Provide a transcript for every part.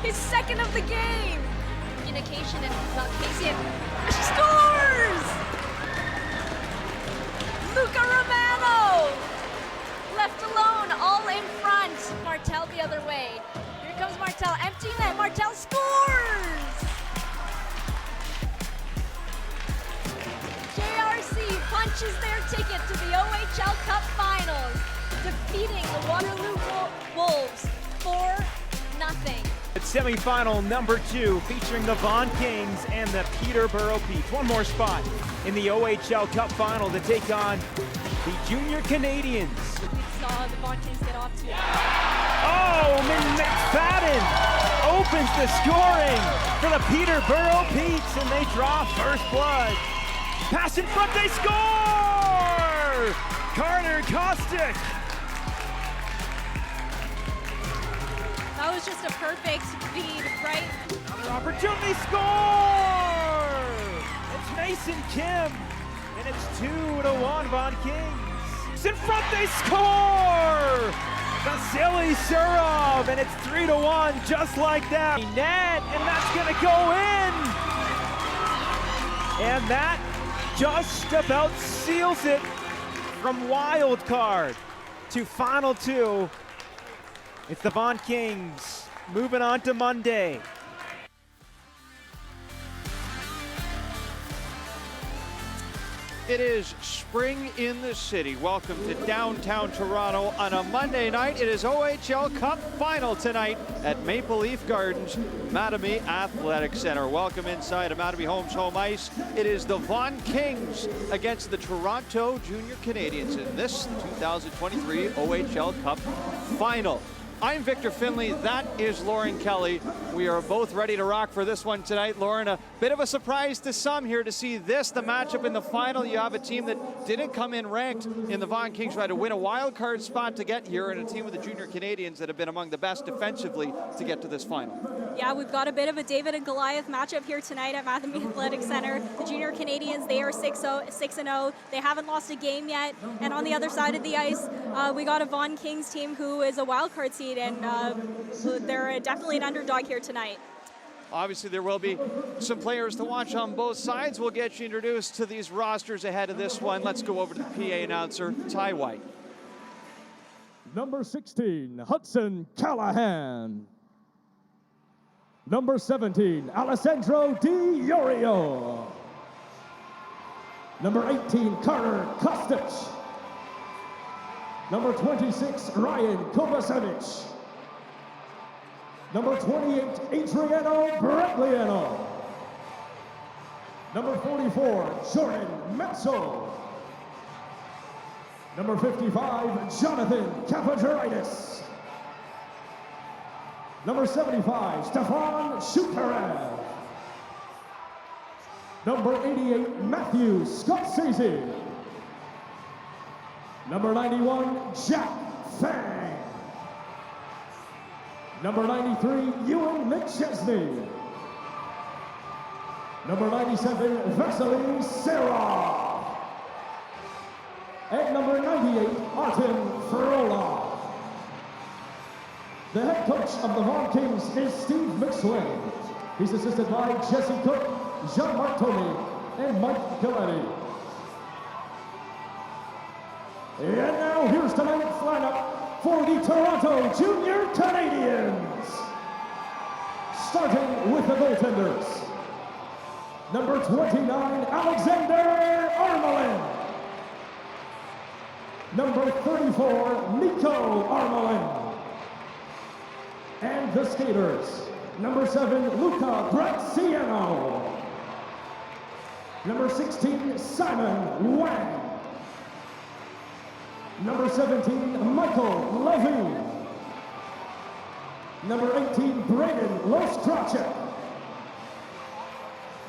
his second of the game. Communication and Casey scores! Luca Romano! Left alone, all in front. Martel the other way. Here comes Martel, empty net, Martel scores! JrC punches their ticket to the OHL Cup Finals, defeating the Waterloo Wolves 4-0. It's semifinal number 2, featuring the Vaughan Kings and the Peterborough Petes. One more spot in the OHL Cup Final to take on the Junior Canadians. We saw the Vaughan Kings get off to. Oh, McFadden opens the scoring for the Peterborough Petes, and they draw first blood. Pass in front, they score! Carter Kostick. That was just a perfect feed, right? Another opportunity, score! It's Mason Kim, and it's 2-1 Vaughan Kings. In front, they score! Vasily Surov, and it's 3-1, just like that. Net, and that's gonna go in! And that just about seals it from wild card to final 2. It's the Vaughan Kings moving on to Monday. It is spring in the city. Welcome to downtown Toronto on a Monday night. It is OHL Cup Final tonight at Maple Leaf Gardens, Mattamy Athletic Center. Welcome inside of Mattamy Homes home ice. It is the Vaughan Kings against the Toronto Junior Canadians in this 2023 OHL Cup Final. I'm Victor Finley, that is Lauren Kelly. We are both ready to rock for this one tonight. Lauren, a bit of a surprise to some here to see this, the matchup in the final. You have a team that didn't come in ranked in the Vaughan Kings, tried to win a wild card spot to get here, and a team with the Junior Canadians that have been among the best defensively to get to this final. Yeah, we've got a bit of a David and Goliath matchup here tonight at Mattamy Athletic Center. The Junior Canadians, they are 6-0. They haven't lost a game yet. And on the other side of the ice, we got a Vaughan Kings team who is a wild card seed, and they're definitely an underdog here tonight. Obviously, there will be some players to watch on both sides. We'll get you introduced to these rosters ahead of this one. Let's go over to the PA announcer, Ty White. Number 16, Hudson Callahan. Number 17, Alessandro Di Iorio. Number 18, Carter Kostick. Number 26, Ryan Kovacevic. Number 28, Adriano Bretliano. Number 44, Jordan Metzo. Number 55, Jonathan Kapodrakis. Number 75, Stefan Shukarev. Number 88, Matthew Scorsese. Number 91, Jack Fang. Number 93, Ewan McChesney. Number 97, Vasily Serov. And number 98, Artem Frolov. The head coach of the Vaughan Kings is Steve McSwain. He's assisted by Jesse Cook, Jean-Marc Thome, and Mike Galletti. And now here's tonight's lineup for the Toronto Junior Canadians. Starting with the goaltenders. Number 29, Alexander Armelin. Number 34, Nico Armelin. And the skaters. Number 7, Luca Graziano. Number 16, Simon Wang. Number 17, Michael Levine. Number 18, Braden Lostracek.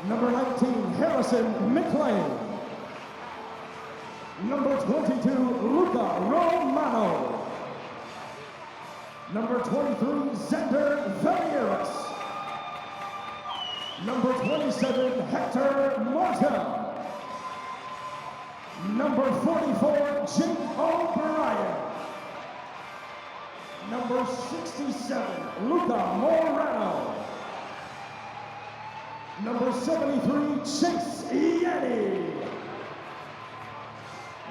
Number 19, Harrison McLean. Number 22, Luca Romano. Number 23, Xander Valieras. Number 27, Hector Martin. Number 44, Jake O'Brien. Number 67, Luca Morano. Number 73, Chase Yanni.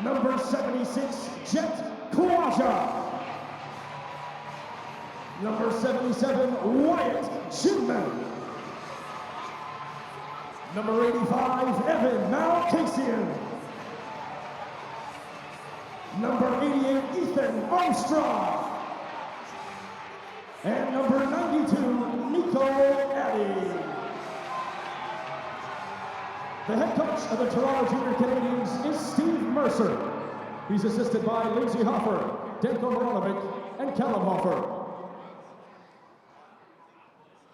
Number 76, Jet Kawaja. Number 77, Wyatt Chinman. Number 85, Evan Malcasian. Number 88, Ethan Armstrong. And number 92, Nico Addy. The head coach of the Toronto Junior Canadians is Steve Mercer. He's assisted by Lindsay Hoffer, Danko Maranovic, and Callum Hoffer.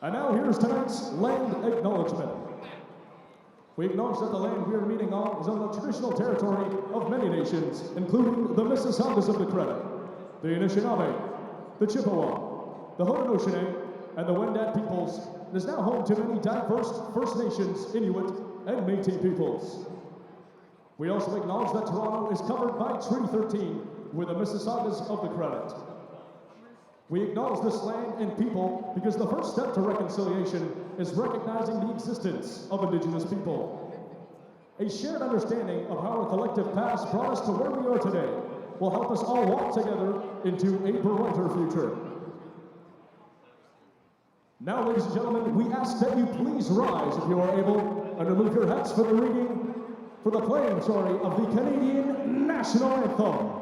And now here's tonight's land acknowledgement. We acknowledge that the land we are meeting on is on the traditional territory of many nations, including the Mississaugas of the Credit, the Anishinaabe, the Chippewa, the Haudenosaunee, and the Wendat peoples. It is now home to many diverse First Nations, Inuit, and Métis peoples. We also acknowledge that Toronto is covered by Treaty 13 with the Mississaugas of the Credit. We acknowledge this land and people because the first step to reconciliation is recognizing the existence of Indigenous people. A shared understanding of how our collective past brought us to where we are today will help us all walk together into a brighter future. Now, ladies and gentlemen, we ask that you please rise if you are able and remove your hats for the playing of the Canadian National Anthem.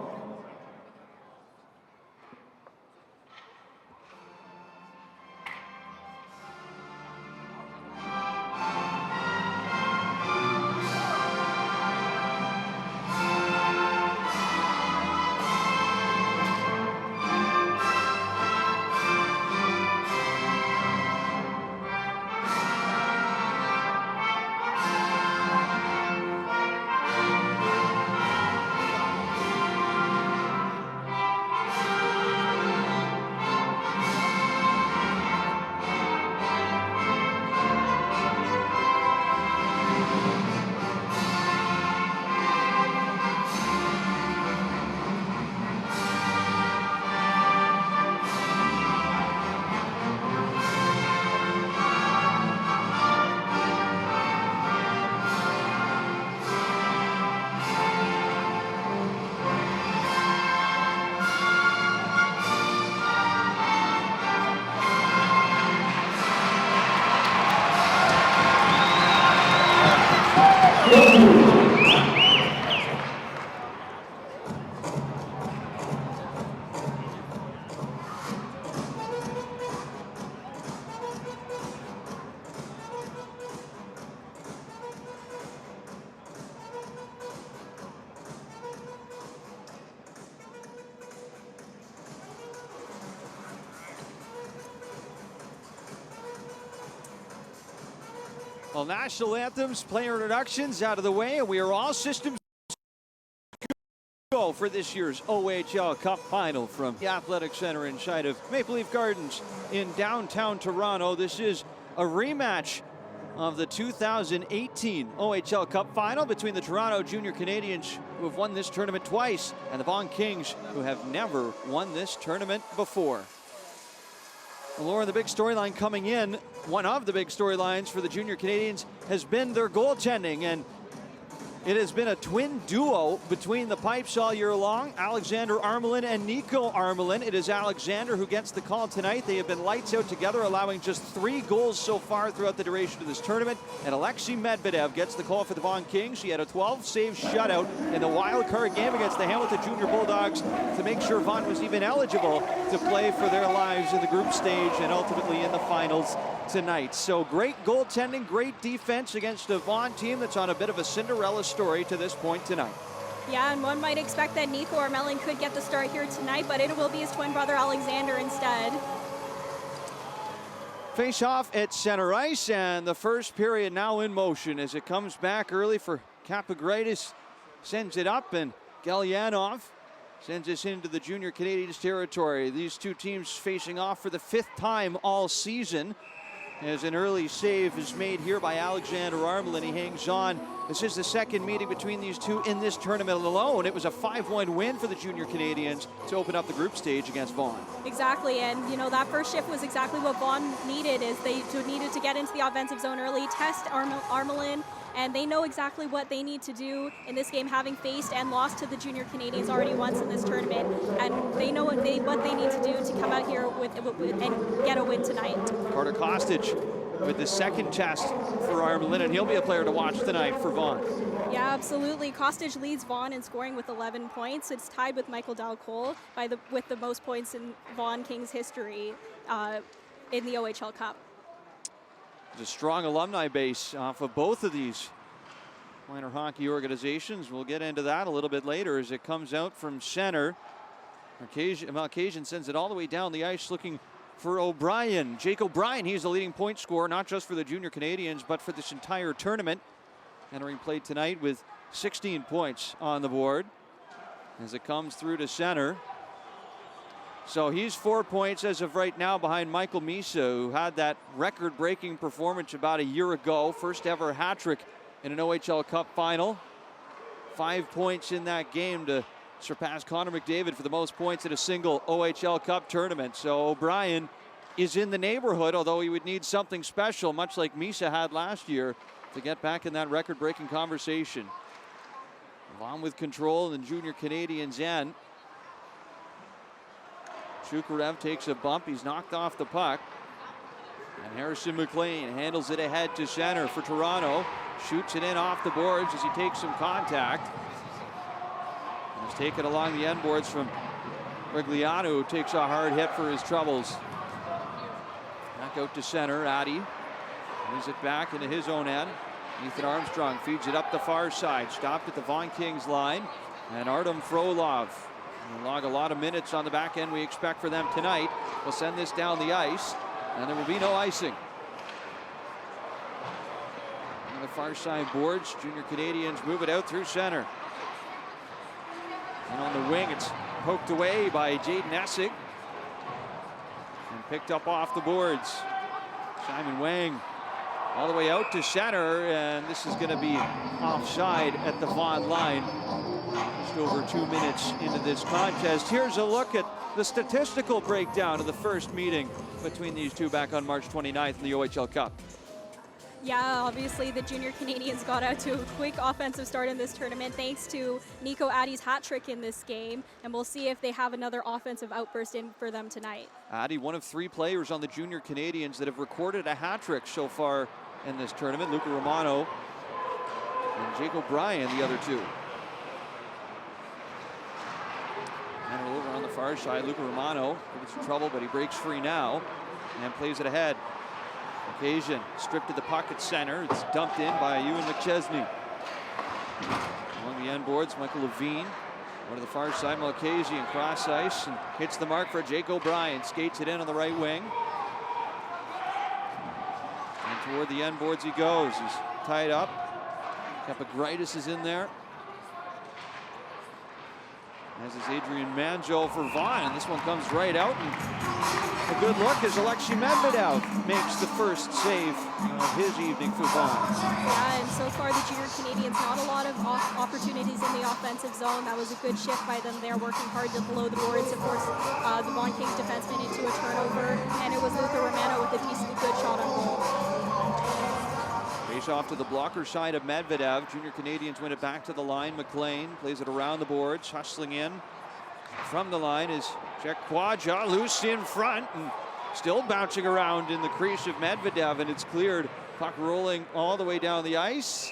Well, national anthems, player introductions out of the way, and we are all systems go for this year's OHL Cup Final from the Athletic Center inside of Maple Leaf Gardens in downtown Toronto. This is a rematch of the 2018 OHL Cup Final between the Toronto Junior Canadians, who have won this tournament twice, and the Vaughan Kings, who have never won this tournament before. Well, Lauren, the big storyline coming in, one of the big storylines for the Junior Canadians has been their goaltending, and it has been a twin duo between the pipes all year long, Alexander Armelin and Nico Armelin. It is Alexander who gets the call tonight. They have been lights out together, allowing just 3 goals so far throughout the duration of this tournament. And Alexei Medvedev gets the call for the Vaughan Kings. He had a 12-save shutout in the wild card game against the Hamilton Junior Bulldogs to make sure Vaughan was even eligible to play for their lives in the group stage and ultimately in the finals tonight. So great goaltending, great defense against a Vaughan team that's on a bit of a Cinderella story to this point tonight. Yeah, and one might expect that Nico Armelin could get the start here tonight, but it will be his twin brother Alexander instead. Face off at center ice, and the first period now in motion as it comes back early for Kapagridis. Sends it up, and Galyanov sends us into the Junior Canadians territory. These two teams facing off for the 5th time all season. as an early save is made here by Alexander Armelin. He hangs on. This is the second meeting between these two in this tournament alone. It was a 5-1 win for the Junior Canadians to open up the group stage against Vaughan. Exactly, and you know, that first shift was exactly what Vaughan needed, is they needed to get into the offensive zone early, test Armelin, and they know exactly what they need to do in this game, having faced and lost to the Junior Canadians already once in this tournament, and they know what they need to do to come out here and get a win tonight. Carter Kostic with the second test for Armelin, and he'll be a player to watch tonight for Vaughan. Yeah, absolutely. Kostic leads Vaughan in scoring with 11 points. It's tied with Michael Dalcole with the most points in Vaughan Kings history in the OHL Cup. There's a strong alumni base off of both of these minor hockey organizations. We'll get into that a little bit later as it comes out from center. Malcasian sends it all the way down the ice looking for O'Brien. Jake O'Brien, he's the leading point scorer, not just for the Junior Canadians, but for this entire tournament. Entering play tonight with 16 points on the board as it comes through to center. So he's 4 points as of right now behind Michael Misa, who had that record-breaking performance about a year ago. First ever hat trick in an OHL Cup final. 5 points in that game to surpass Connor McDavid for the most points in a single OHL Cup tournament. So O'Brien is in the neighborhood, although he would need something special, much like Misa had last year, to get back in that record-breaking conversation. Vaughan with control in the Junior Canadians' end. Shukarev takes a bump. He's knocked off the puck. And Harrison McLean handles it ahead to center for Toronto. Shoots it in off the boards as he takes some contact. He's taken along the end boards from Rigliano, who takes a hard hit for his troubles. Back out to center. Addy moves it back into his own end. Ethan Armstrong feeds it up the far side. Stopped at the Vaughan Kings line. And Artem Frolov will log a lot of minutes on the back end we expect for them tonight. We'll send this down the ice, and there will be no icing. On the far side boards, Junior Canadians move it out through center. And on the wing, it's poked away by Jaden Essig. And picked up off the boards. Simon Wang all the way out to center, and this is going to be offside at the Vaughan line. Just over 2 minutes into this contest. Here's a look at the statistical breakdown of the first meeting between these two back on March 29th in the OHL Cup. Yeah, obviously the Junior Canadians got out to a quick offensive start in this tournament thanks to Nico Addy's hat trick in this game, and we'll see if they have another offensive outburst in for them tonight. Addy, one of 3 players on the Junior Canadians that have recorded a hat trick so far in this tournament. Luca Romano and Jake O'Brien, the other two. And over on the far side, Luca Romano gets some trouble, but he breaks free now and plays it ahead. Occasion stripped to the puck at center. It's dumped in by Ewan McChesney. Along the end boards, Michael Levine. Over to the far side, Mulcahy cross ice and hits the mark for Jake O'Brien. Skates it in on the right wing. And toward the end boards he goes. He's tied up. Kapagritis is in there. As is Adrian Manjo for Vaughan, and this one comes right out. And a good look as Alexei Medvedev makes the first save of his evening for Vaughan. Yeah, and so far the Junior Canadians, not a lot of opportunities in the offensive zone. That was a good shift by them. They're working hard to blow the boards, of course, the Vaughan Kings defenseman into a turnover, and it was Luca Romano with a decent good shot on goal. Face off to the blocker side of Medvedev. Junior Canadians win it back to the line. McLean plays it around the boards, hustling in. From the line is Jack Quadja, loose in front and still bouncing around in the crease of Medvedev, and it's cleared. Puck rolling all the way down the ice.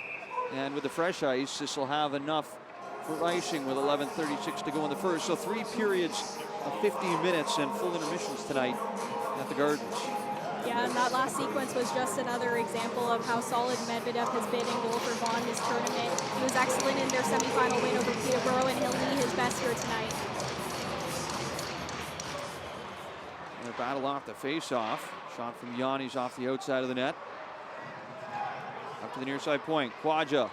And with the fresh ice, this will have enough for icing with 11:36 to go in the first. So 3 periods of 15 minutes and full intermissions tonight at the Gardens. Yeah, and that last sequence was just another example of how solid Medvedev has been in goal for Vaughan this tournament. He was excellent in their semifinal win over Peterborough, and he'll be his best here tonight. And a battle off the face-off. Shot from Yanni's off the outside of the net. Up to the near side point. Quadja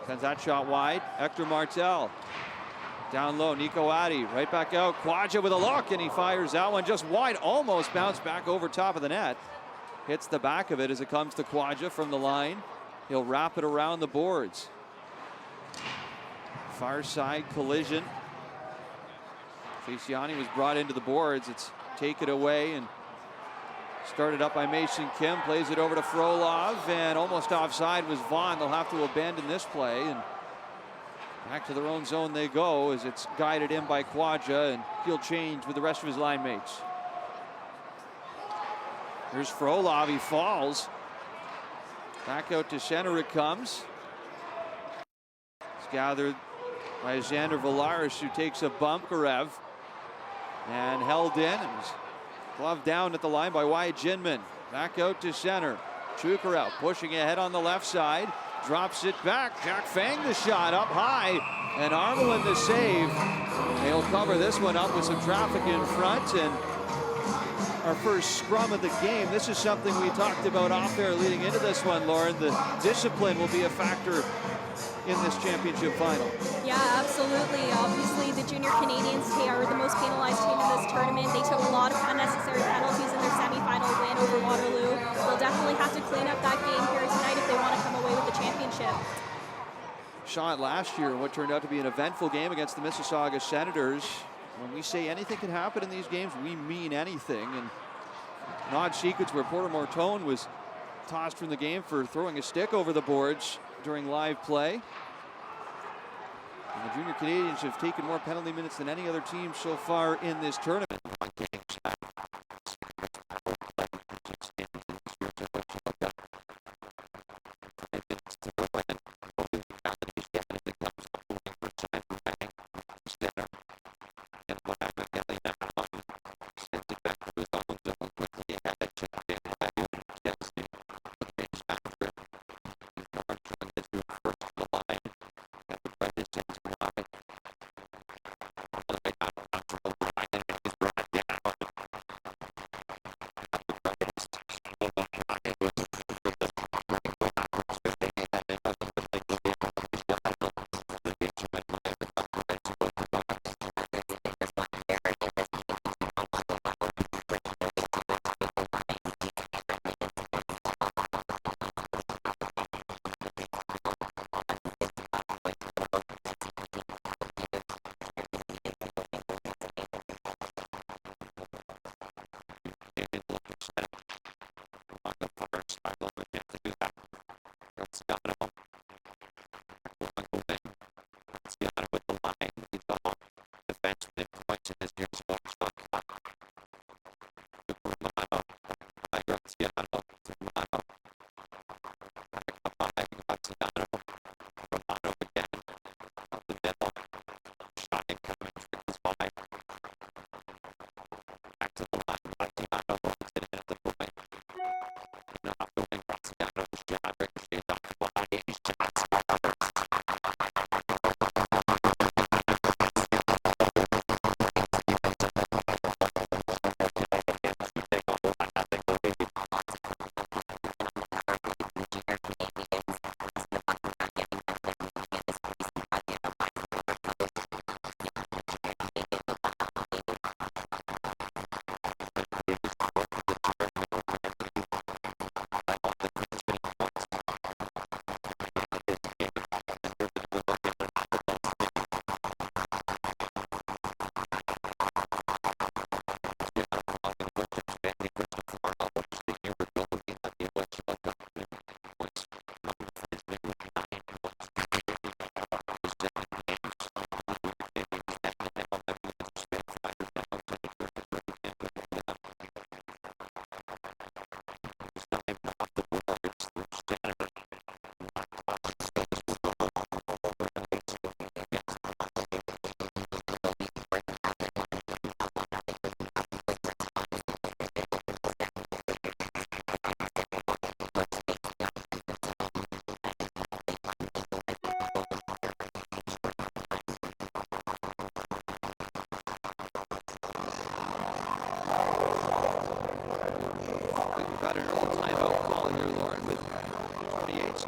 sends that shot wide. Hector Martel. Down low, Nico Addy, right back out. Quadja with a look, and he fires that one just wide. Almost bounced back over top of the net. hits the back of it as it comes to Quadja from the line. He'll wrap it around the boards. Far side collision. Feliciani was brought into the boards. It's taken away and started up by Mason Kim. Plays it over to Frolov, and almost offside was Vaughn. They'll have to abandon this play, and back to their own zone they go as it's guided in by Quadja, and he'll change with the rest of his line mates. Here's Frolov, he falls. Back out to center it comes. It's gathered by Xander Villaris, who takes a bump. Karev, and held in. And was gloved down at the line by Wyatt Ginman. Back out to center. Chukarev pushing ahead on the left side. Drops it back. Jack Fang the shot up high. And Armelin the save. They'll cover this one up with some traffic in front. And our first scrum of the game. This is something we talked about off air leading into this one, Lauren. The discipline will be a factor in this championship final. Yeah, absolutely. Obviously, the Junior Canadians are the most penalized team in this tournament. They took a lot of unnecessary penalties in their semifinal win over Waterloo. They'll definitely have to clean up that game here tonight if they want to come away with the championship. Shot last year in what turned out to be an eventful game against the Mississauga Senators. When we say anything can happen in these games, we mean anything. And an odd sequence where Porter Mortone was tossed from the game for throwing a stick over the boards during live play. And the Junior Canadians have taken more penalty minutes than any other team so far in this tournament.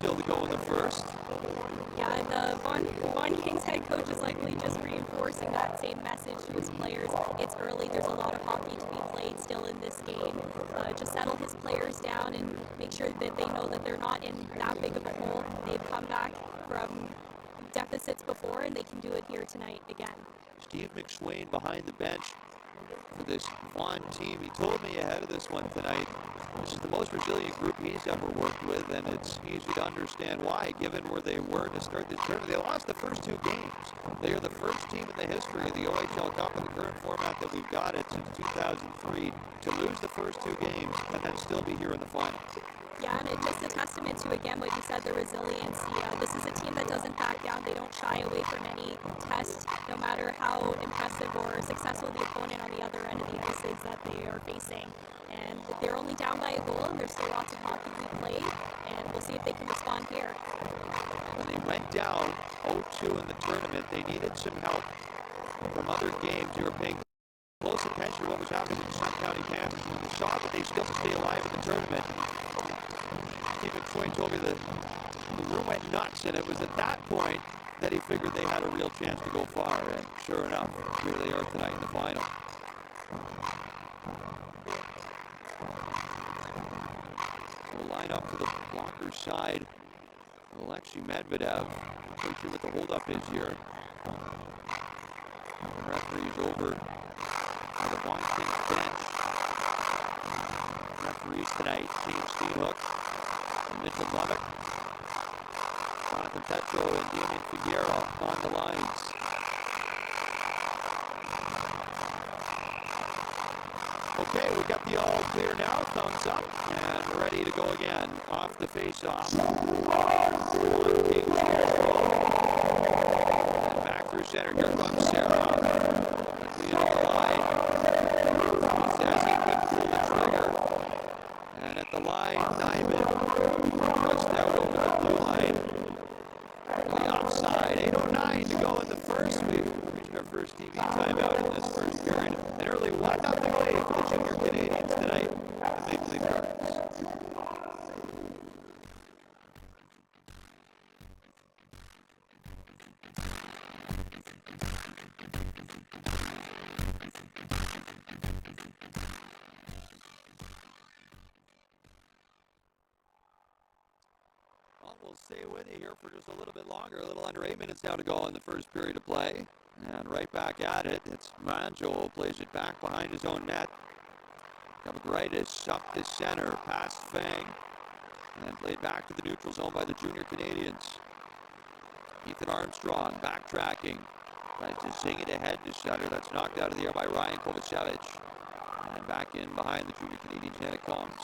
still to go in the first. Yeah, the Vaughan Kings head coach is likely just reinforcing that same message to his players. It's early, there's a lot of hockey to be played still in this game. Just settle his players teams down and make sure that they know that they're not in that big of a hole. They've come back from deficits before, and they can do it here tonight again. Steve McSwain behind the bench for this Vaughan team. He told me ahead of this one tonight, this is the most resilient group he's ever worked with, and it's easy to understand why, given where they were to start this tournament. They lost the first 2 games. They are the first team in the history of the OHL Cup in the current format that we've got it since 2003 to lose the first 2 games and then still be here in the final. Yeah, and it's just a testament to, again, what you said, the resiliency. This is a team that doesn't back down. They don't shy away from any test, no matter how impressive or successful the opponent on the other end of the ice is that they are facing. And they're only down by a goal, and there's still lots of hockey to be played, and we'll see if they can respond here. When they went down 0-2 in the tournament, they needed some help from other games. They were paying close attention to what was happening in Sun County, Kansas, and they saw that they still stay alive in the tournament. Steve McSwain told me that the room went nuts, and it was at that point that he figured they had a real chance to go far, and sure enough, here they are tonight in the final. So we'll line up to the blocker side. Alexei Medvedev, not sure what the holdup is here. The referee's over on the Vaughan Kings bench. Referees tonight, James Steenhook and Mitchell Lovick. Jonathan Petro and Damian Figueroa on the lines. Okay, we got the all clear now, thumbs up, and we're ready to go again off the face-off. And back through center, here comes Sarah. At the end of the line, he says he couldn't pull the trigger. And at the line, Nyman pushed out over the blue line. The offside, 8:09 to go in the first. We've reached our first TV timeout in this first period. An early 1-0 lead for the Junior Canadians tonight at Maple Leaf Gardens. Well, we'll stay with you here for just a little bit longer. A little under 8 minutes now to go in the first period of play. And right back at it, it's Manjo plays it back behind his own net. Gavagritis up the center, past Fang, and played back to the neutral zone by the Junior Canadians. Ethan Armstrong backtracking, tries to zing it ahead to Sutter. That's knocked out of the air by Ryan Kovacevic. And back in behind the Junior Canadians, net it comes.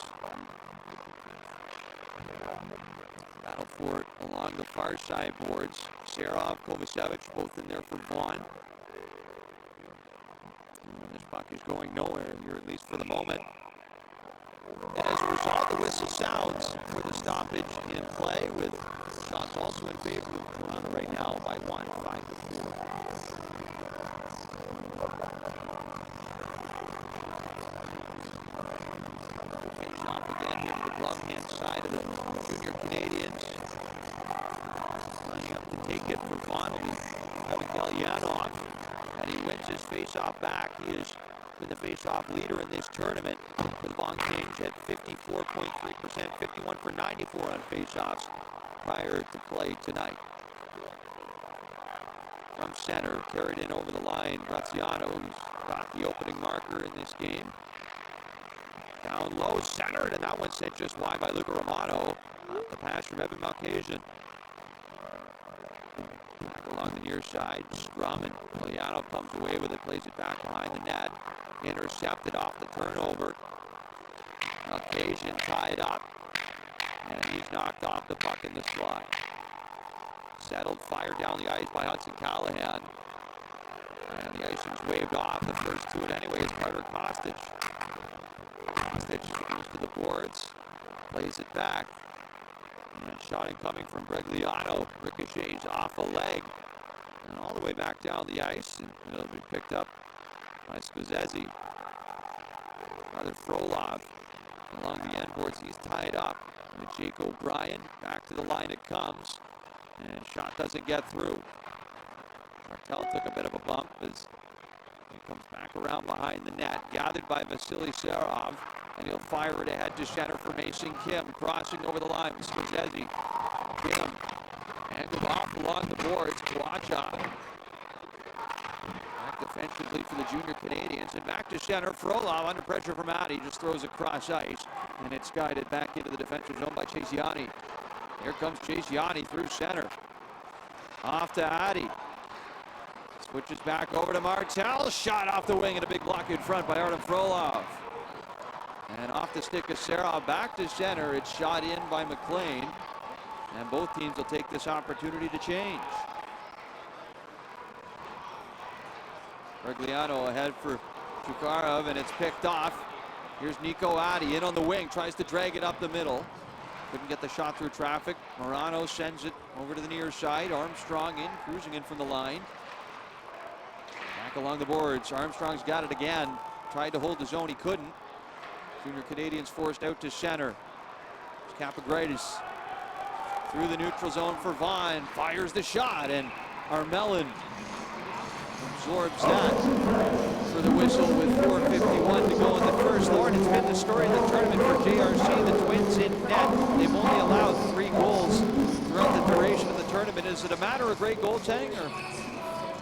Battle for it along the far side boards. Serov, Kovacevic, both in there for Vaughan. And this puck is going nowhere here, at least for the moment. And as a result, the whistle sounds for the stoppage in play, with shots also in favor of Toronto right now by 1, 5-4. Face off again here for the glove-hand side of the Junior Canadians. Lining up to take it for Vaughan will be Kevin Galyanov. And he wins his face-off back. He has been the face-off leader in this tournament for the Vaughan Kings at 54.3%, 51 for 94 on face-offs prior to play tonight. From center, carried in over the line, Graziano, who's got the opening marker in this game. Down low, centered, and that one sent just wide by Luca Romano. The pass from Evan Malkasian. Back along the near side, Strum, and Galliano comes away with it, plays it back behind the net. Intercepted off the turnover. Malkasian tied up, and he's knocked off the puck in the slot. Settled, fired down the ice by Hudson Callahan. And the icing's waved off. The first to it anyway is Carter Kostic. Kostic goes to the boards, plays it back. And shot incoming from Bregliano. Ricochets off a leg. And all the way back down the ice. And it'll be picked up by Scozzesi. Rather Frolov along the end boards. He's tied up with Jake O'Brien. Back to the line it comes. And shot doesn't get through. Martel took a bit of a bump as he comes back around behind the net. Gathered by Vasily Serov. And he'll fire it ahead to center for Mason Kim, crossing over the line with Scorsese. Kim, angled off along the boards, Kawacha. Back defensively for the Junior Canadians, and back to center. Frolov under pressure from Addy, just throws across ice, and it's guided back into the defensive zone by Chase Yanni. Here comes Chase Yanni through center. Off to Addy. Switches back over to Martel. Shot off the wing and a big block in front by Artem Frolov. And off the stick of Sarah, back to center. It's shot in by McLean. And both teams will take this opportunity to change. Regliano ahead for Chukarov, and it's picked off. Here's Nico Addy in on the wing, tries to drag it up the middle. Couldn't get the shot through traffic. Morano sends it over to the near side. Armstrong in, cruising in from the line. Back along the boards. Armstrong's got it again. Tried to hold the zone, he couldn't. Junior Canadians forced out to center. Capagritis through the neutral zone for Vaughn. Fires the shot, and Armelin absorbs that for the whistle with 4:51 to go in the first. Lauren, it's been the story of the tournament for JrC. The Twins in net. They've only allowed 3 goals throughout the duration of the tournament. Is it a matter of great goaltending, or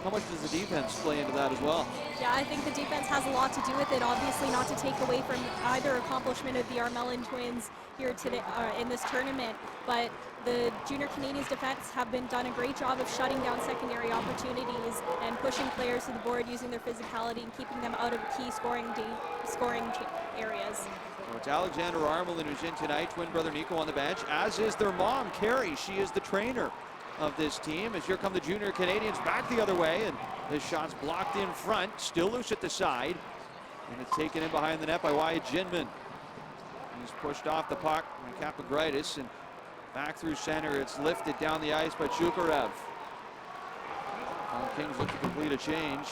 how much does the defense play into that as well? Yeah, I think the defense has a lot to do with it. Obviously, not to take away from either accomplishment of the Armelin Twins here today in this tournament, but the Junior Canadians defense have done a great job of shutting down secondary opportunities and pushing players to the board using their physicality and keeping them out of key scoring areas. So it's Alexander Armelin who's in tonight. Twin brother Nico on the bench, as is their mom, Carrie. She is the trainer of this team. As here come the Junior Canadians back the other way, and this shot's blocked in front, still loose at the side, and it's taken in behind the net by Wyatt Ginman. He's pushed off the puck by Capagritis, and back through center. It's lifted down the ice by Chukarev. Kings look to complete a change.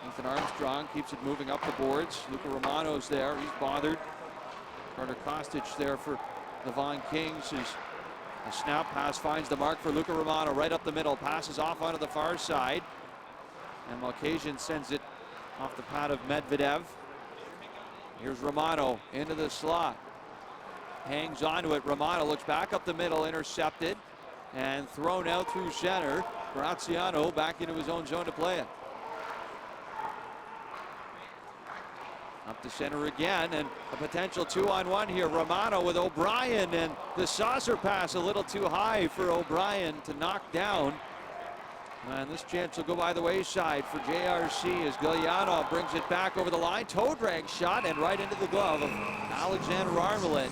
Ethan Armstrong keeps it moving up the boards. Luca Romano's there. He's bothered. Carter Kostic there for the Vaughan Kings. A snap pass finds the mark for Luca Romano right up the middle. Passes off onto the far side. And Malkasian sends it off the pad of Medvedev. Here's Romano into the slot. Hangs onto it. Romano looks back up the middle, intercepted, and thrown out through center. Graziano back into his own zone to play it. Up to center again, and a potential 2-on-1 here. Romano with O'Brien, and the saucer pass a little too high for O'Brien to knock down. And this chance will go by the wayside for JrC as Galliano brings it back over the line. Toe drag shot and right into the glove of Alexander Armelin.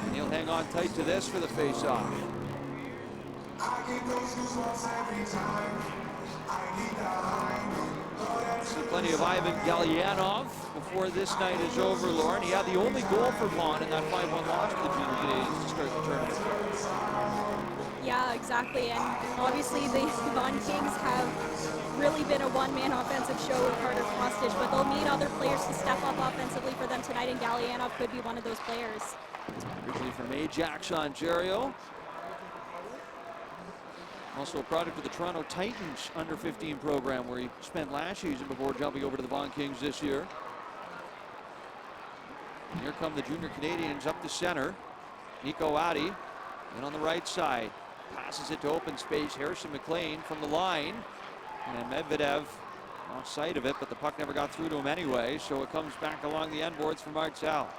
And he'll hang on tight to this for the face-off. See plenty of Ivan Galyanov before this night is over, Lauren. He had the only goal for Vaughan in that 5-1 loss to the Junior Canadians to start the tournament. Yeah, exactly. And obviously the Vaughan Kings have really been a one-man offensive show with Carter Kostic, but they'll need other players to step up offensively for them tonight, and Galyanov could be one of those players. Originally from Ajax, Ontario. Also a product of the Toronto Titans under-15 program, where he spent last season before jumping over to the Vaughan Kings this year. And here come the Junior Canadians up the center. Nico Addy in on the right side. Passes it to open space. Harrison McLean from the line. And Medvedev off sight of it, but the puck never got through to him anyway, so it comes back along the end boards for Martel.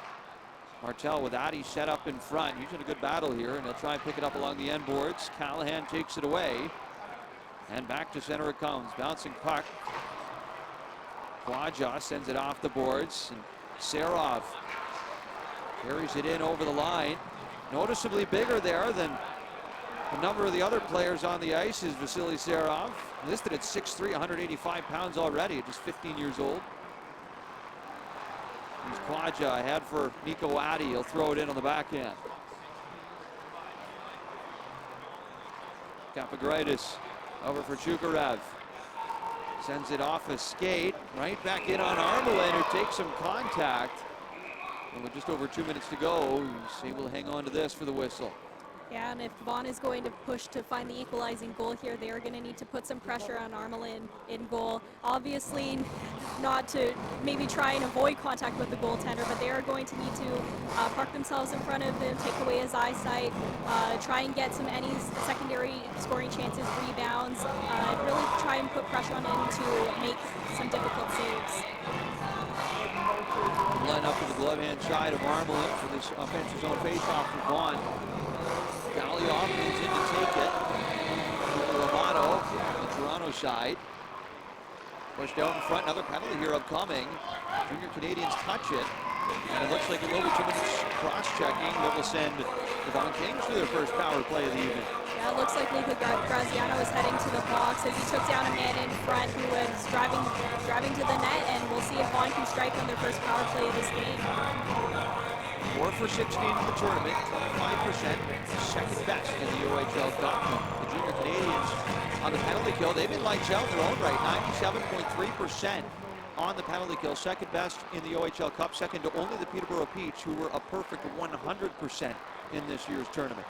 Martel with Addy set up in front. He's in a good battle here, and he'll try and pick it up along the end boards. Callahan takes it away. And back to center it comes. Bouncing puck. Quaja sends it off the boards. And Serov carries it in over the line. Noticeably bigger there than a number of the other players on the ice is Vasily Serov. Listed at 6'3", 185 pounds already, just 15 years old. Here's Quaja ahead for Nico Addy. He'll throw it in on the back end. Capagritis over for Chukarev. Sends it off a skate. Right back in on Armelin, who takes some contact. And with just over 2 minutes to go, he's able to hang on to this for the whistle. Yeah, and if Vaughn is going to push to find the equalizing goal here, they are going to need to put some pressure on Armelin in goal. Obviously, not to maybe try and avoid contact with the goaltender, but they are going to need to park themselves in front of him, take away his eyesight, try and get any secondary scoring chances, rebounds, really try and put pressure on him to make some difficult saves. Line up to the glove hand side of Armelin for this offensive zone faceoff for Vaughn. Galioff moves in to take it. Romano, the Toronto side. Pushed out in front, another penalty here upcoming. Junior Canadians touch it. And it looks like it will be 2 minutes cross-checking that will send the Vaughan Kings to their first power play of the evening. Yeah, it looks like Luca Graziano is heading to the box as he took down a man in front who was driving to the net, and we'll see if Vaughn can strike on their first power play of this game. 4 for 16 in the tournament, 25%, second best in the OHL Cup. The Junior Canadians on the penalty kill, they've been lights out in their own right, 97.3% on the penalty kill, second best in the OHL Cup, second to only the Peterborough Peach, who were a perfect 100% in this year's tournament.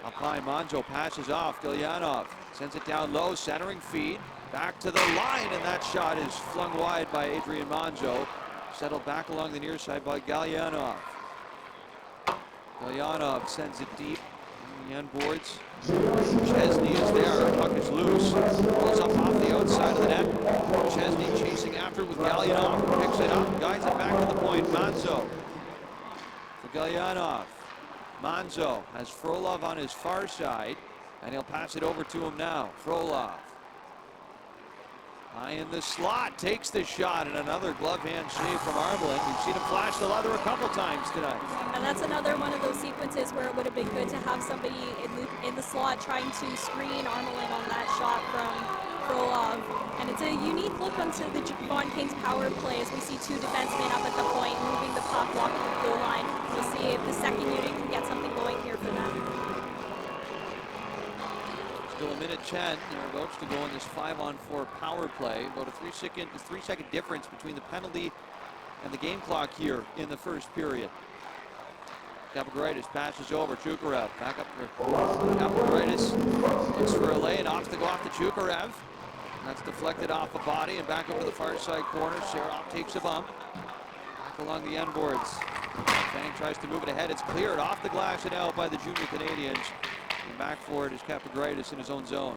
Up high, Monzo passes off, Gilyanov sends it down low, centering feed, back to the line, and that shot is flung wide by Adrian Monzo. Settled back along the near side by Galyanov. Galyanov sends it deep on the end boards. Chesney is there. Puck is loose. Rolls up off the outside of the net. Chesney chasing after with Galyanov. Picks it up, guides it back to the point. Monzo for Galyanov. Monzo has Frolov on his far side, and he'll pass it over to him now. Frolov. High in the slot, takes the shot, and another glove hand save from Armelin. We've seen him flash the leather a couple times tonight. And that's another one of those sequences where it would have been good to have somebody in the slot trying to screen Armelin on that shot from Frolov. And it's a unique look onto the Vaughan Kings power play as we see 2 defensemen up at the point, moving the puck, blocking the blue line. We'll see if the second unit can get something going here for them. Still a minute 10 thereabouts to go in this 5-on-4 power play. About a 3-second difference between the penalty and the game clock here in the first period. Kapagridis passes over. Chukarev back up for Kapagridis. Looks for a lane, opts to go off to Chukarev. That's deflected off a body and back over to the far side corner. Serov takes a bump. Back along the end boards. Fang tries to move it ahead. It's cleared off the glass and out by the Junior Canadians. And back for it is Kapagridis in his own zone.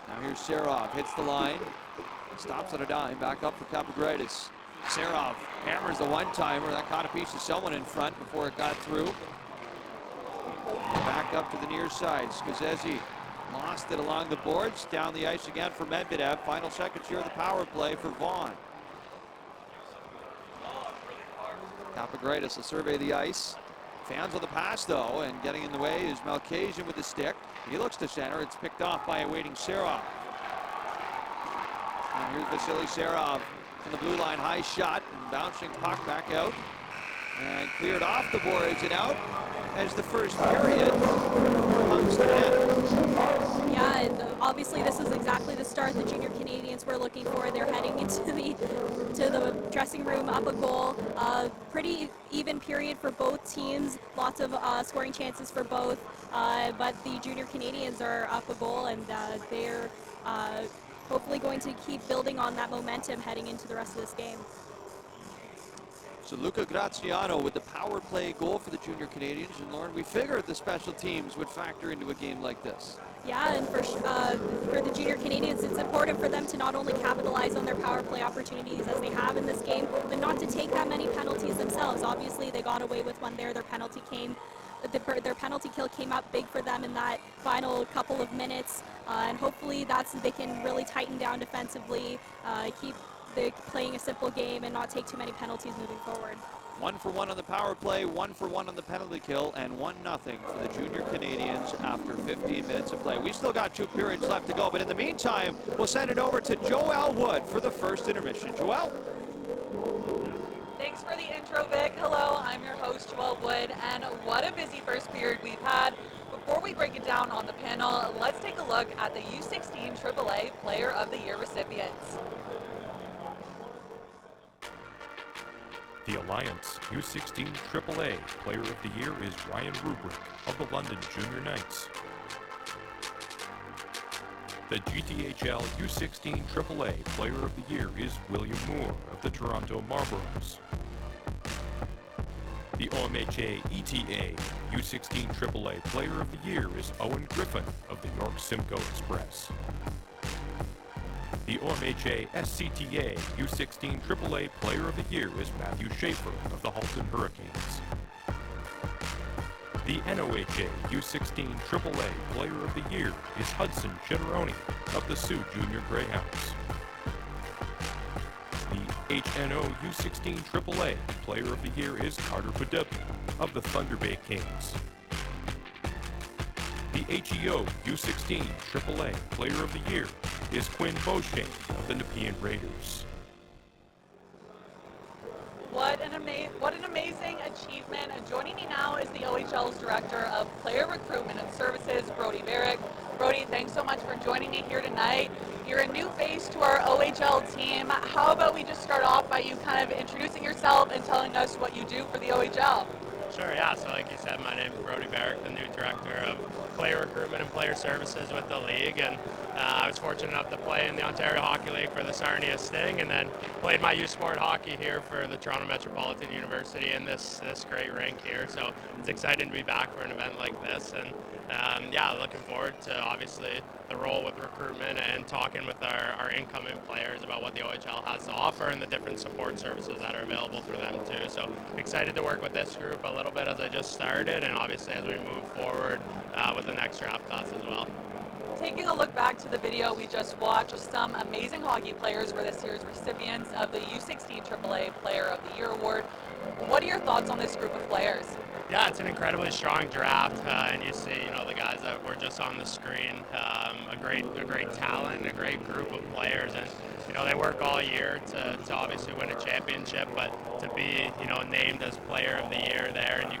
Now here's Serov, hits the line, stops at a dime, back up for Kapagridis. Serov hammers the one-timer, that caught a piece of someone in front before it got through. Back up to the near side, Skazezi lost it along the boards, down the ice again for Medvedev. Final seconds here of the power play for Vaughn. Kapagridis will survey the ice. Fans on the pass though, and getting in the way is Malkasian with the stick. He looks to center. It's picked off by a waiting Serov. And here's Vasily Serov from the blue line, high shot, and bouncing puck back out. And cleared off the boards and out as the first period comes to an end. Yeah, and obviously this is exactly the start the Junior Canadians were looking for. They're heading into the dressing room up a goal. Pretty even period for both teams. Lots of scoring chances for both. But the Junior Canadians are up a goal, and they're hopefully going to keep building on that momentum heading into the rest of this game. So Luca Graziano with the power play goal for the Junior Canadians. And Lauren, we figured the special teams would factor into a game like this. Yeah, and for the Junior Canadians, it's important for them to not only capitalize on their power play opportunities as they have in this game, but not to take that many penalties themselves. Obviously, they got away with one there. Their penalty kill came up big for them in that final couple of minutes, and hopefully they can really tighten down defensively, keep playing a simple game and not take too many penalties moving forward. 1 for 1 on the power play, 1 for 1 on the penalty kill, and 1-0 for the Junior Canadians after 15 minutes of play. We've still got 2 periods left to go, but in the meantime, we'll send it over to Joelle Wood for the first intermission. Joelle? Thanks for the intro, Vic. Hello, I'm your host, Joelle Wood, and what a busy first period we've had. Before we break it down on the panel, let's take a look at the U16 AAA Player of the Year recipients. The Alliance U16 AAA Player of the Year is Ryan Rubrick of the London Junior Knights. The GTHL U16 AAA Player of the Year is William Moore of the Toronto Marlboros. The OMHA ETA U16 AAA Player of the Year is Owen Griffin of the York Simcoe Express. The OMHA SCTA U16 AAA Player of the Year is Matthew Schaefer of the Halton Hurricanes. The NOHA U16 AAA Player of the Year is Hudson Chitteroni of the Sioux Junior Greyhounds. The HNO U16 AAA Player of the Year is Carter Padepi of the Thunder Bay Kings. The HEO U16 AAA Player of the Year is Quinn Beauchesne of the Nepean Raiders. What an amazing achievement. And joining me now is the OHL's Director of Player Recruitment and Services, Brody Barrick. Brody, thanks so much for joining me here tonight. You're a new face to our OHL team. How about we just start off by you kind of introducing yourself and telling us what you do for the OHL? Sure, yeah. So like you said, my name is Brody Barrick, the new Director of Player Recruitment and Player Services with the league, and I was fortunate enough to play in the Ontario Hockey League for the Sarnia Sting, and then played my youth sport hockey here for the Toronto Metropolitan University in this great rink here. So it's exciting to be back for an event like this, and yeah, looking forward to obviously the role with recruitment and talking with our incoming players about what the OHL has to offer and the different support services that are available for them too. So excited to work with this group a little bit as I just started, and obviously as we move forward with the next draft class as well. Taking a look back to the video we just watched, some amazing hockey players were this year's recipients of the U16 AAA Player of the Year Award. What are your thoughts on this group of players? Yeah, it's an incredibly strong draft, and you see, the guys that were just on the screen, a great talent, a great group of players, and they work all year to obviously win a championship, but to be named as Player of the Year there, and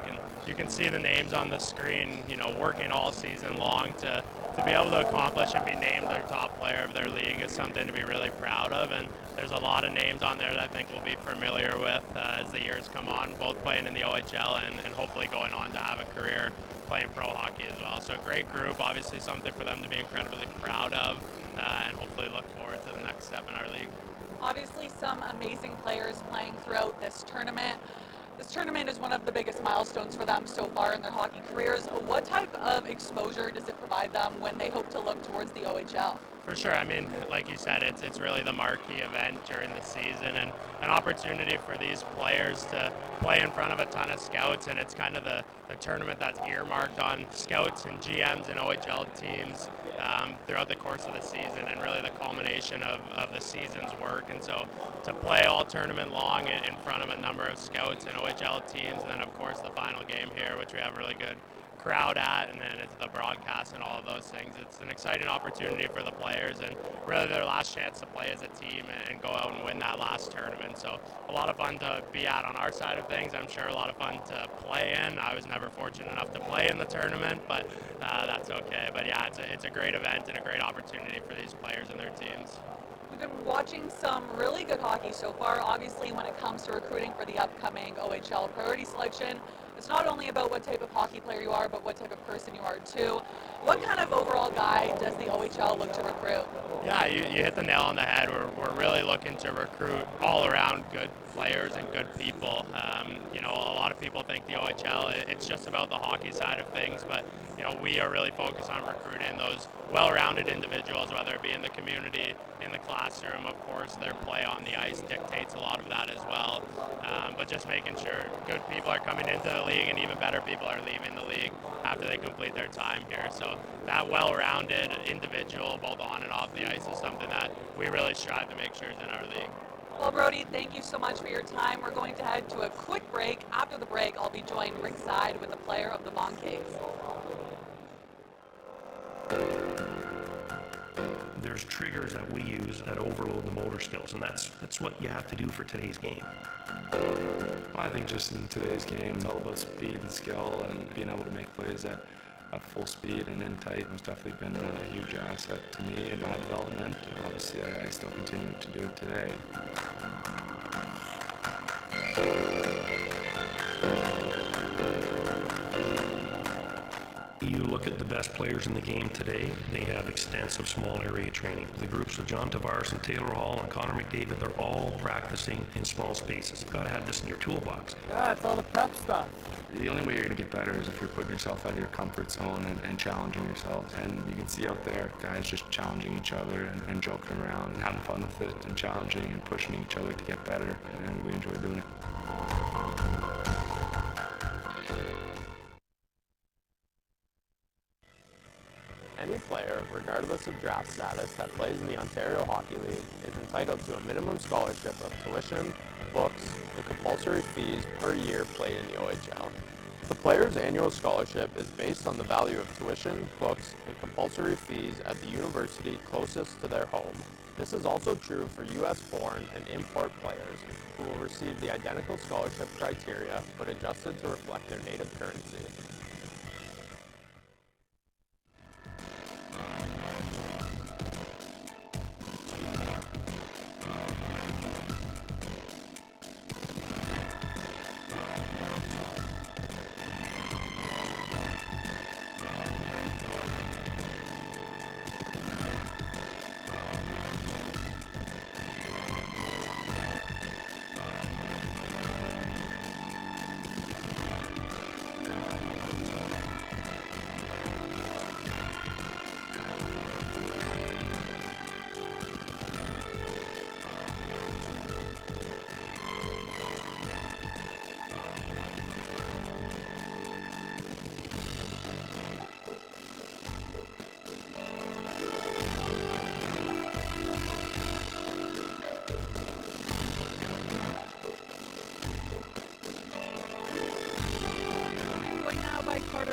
you can see the names on the screen, working all season long to be able to accomplish and be named their top player of their league is something to be really proud of, and there's a lot of names on there that I think we'll be familiar with as the years come on, both playing in the OHL and hopefully going on to have a career playing pro hockey as well. So a great group, obviously something for them to be incredibly proud of, and hopefully look forward to the next step in our league. Obviously some amazing players playing throughout this tournament. This tournament is one of the biggest milestones for them so far in their hockey careers. What type of exposure does it provide them when they hope to look towards the OHL? For sure. I mean, like you said, it's really the marquee event during the season and an opportunity for these players to play in front of a ton of scouts, and it's kind of the tournament that's earmarked on scouts and GMs and OHL teams throughout the course of the season, and really the culmination of the season's work. And so to play all tournament long in front of a number of scouts and OHL teams, and then of course the final game here, which we have a really good crowd at, and then it's the broadcast and all of those things. It's an exciting opportunity for the players and really their last chance to play as a team and go out and win that last tournament. So a lot of fun to be at on our side of things. I'm sure a lot of fun to play in. I was never fortunate enough to play in the tournament, but that's okay. But yeah, it's a great event and a great opportunity for these players and their teams. We've been watching some really good hockey so far. Obviously, when it comes to recruiting for the upcoming OHL priority selection, it's not only about what type of hockey player you are, but what type of person you are too. What kind of overall guy does the OHL look to recruit? Yeah, you hit the nail on the head. We're really looking to recruit all around good players and good people. A lot of people think the OHL, it's just about the hockey side of things, but we are really focused on recruiting those well-rounded individuals, whether it be in the community, in the classroom. Of course, their play on the ice dictates a lot of that as well. But just making sure good people are coming into the league and even better people are leaving the league after they complete their time here. So that well-rounded individual, both on and off the ice, is something that we really strive to make sure is in our league. Well, Brody, thank you so much for your time. We're going to head to a quick break. After the break, I'll be joined ringside with the player of the Vaughan Kings. There's triggers that we use that overload the motor skills, and that's what you have to do for today's game. I think just in today's game, it's all about speed and skill and being able to make plays at full speed and in tight has definitely been a huge asset to me in my development. Obviously, I still continue to do it today. best players in the game today, they have extensive small area training. The groups of John Tavares and Taylor Hall and Connor McDavid, they're all practicing in small spaces. You've got to have this in your toolbox. Yeah, it's all the prep stuff. The only way you're going to get better is if you're putting yourself out of your comfort zone and challenging yourselves. And you can see out there guys just challenging each other and joking around and having fun with it and challenging and pushing each other to get better. And we enjoy doing it. Any player, regardless of draft status, that plays in the Ontario Hockey League is entitled to a minimum scholarship of tuition, books, and compulsory fees per year played in the OHL. The player's annual scholarship is based on the value of tuition, books, and compulsory fees at the university closest to their home. This is also true for U.S. born and import players who will receive the identical scholarship criteria but adjusted to reflect their native currency.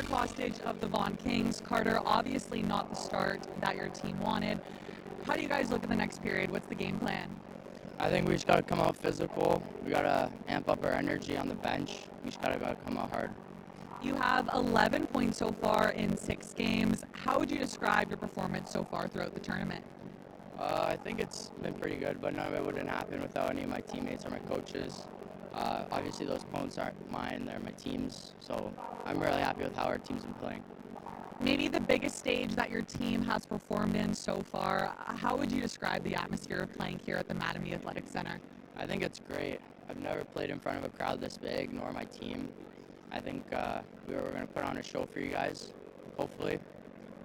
Hostage of the Vaughan Kings. Carter, obviously not the start that your team wanted. How do you guys look at the next period? What's the game plan? I think we just got to come out physical. We got to amp up our energy on the bench. We just got to come out hard. You have 11 points so far in 6 games. How would you describe your performance so far throughout the tournament? I think it's been pretty good, but none of it wouldn't happen without any of my teammates or my coaches. Obviously those points aren't mine, they're my team's, so I'm really happy with how our team's been playing. Maybe the biggest stage that your team has performed in so far, how would you describe the atmosphere of playing here at the Mattamy Athletic Center? I think it's great. I've never played in front of a crowd this big, nor my team. I think we're going to put on a show for you guys, hopefully,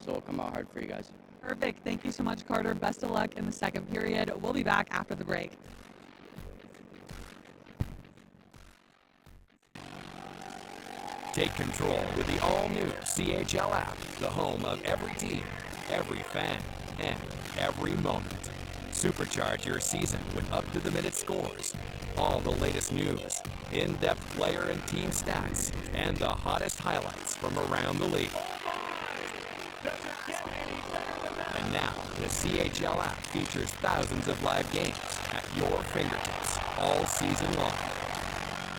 so we'll come out hard for you guys. Perfect. Thank you so much, Carter. Best of luck in the second period. We'll be back after the break. Take control with the all-new CHL app, the home of every team, every fan, and every moment. Supercharge your season with up-to-the-minute scores, all the latest news, in-depth player and team stats, and the hottest highlights from around the league. And now, the CHL app features thousands of live games at your fingertips all season long.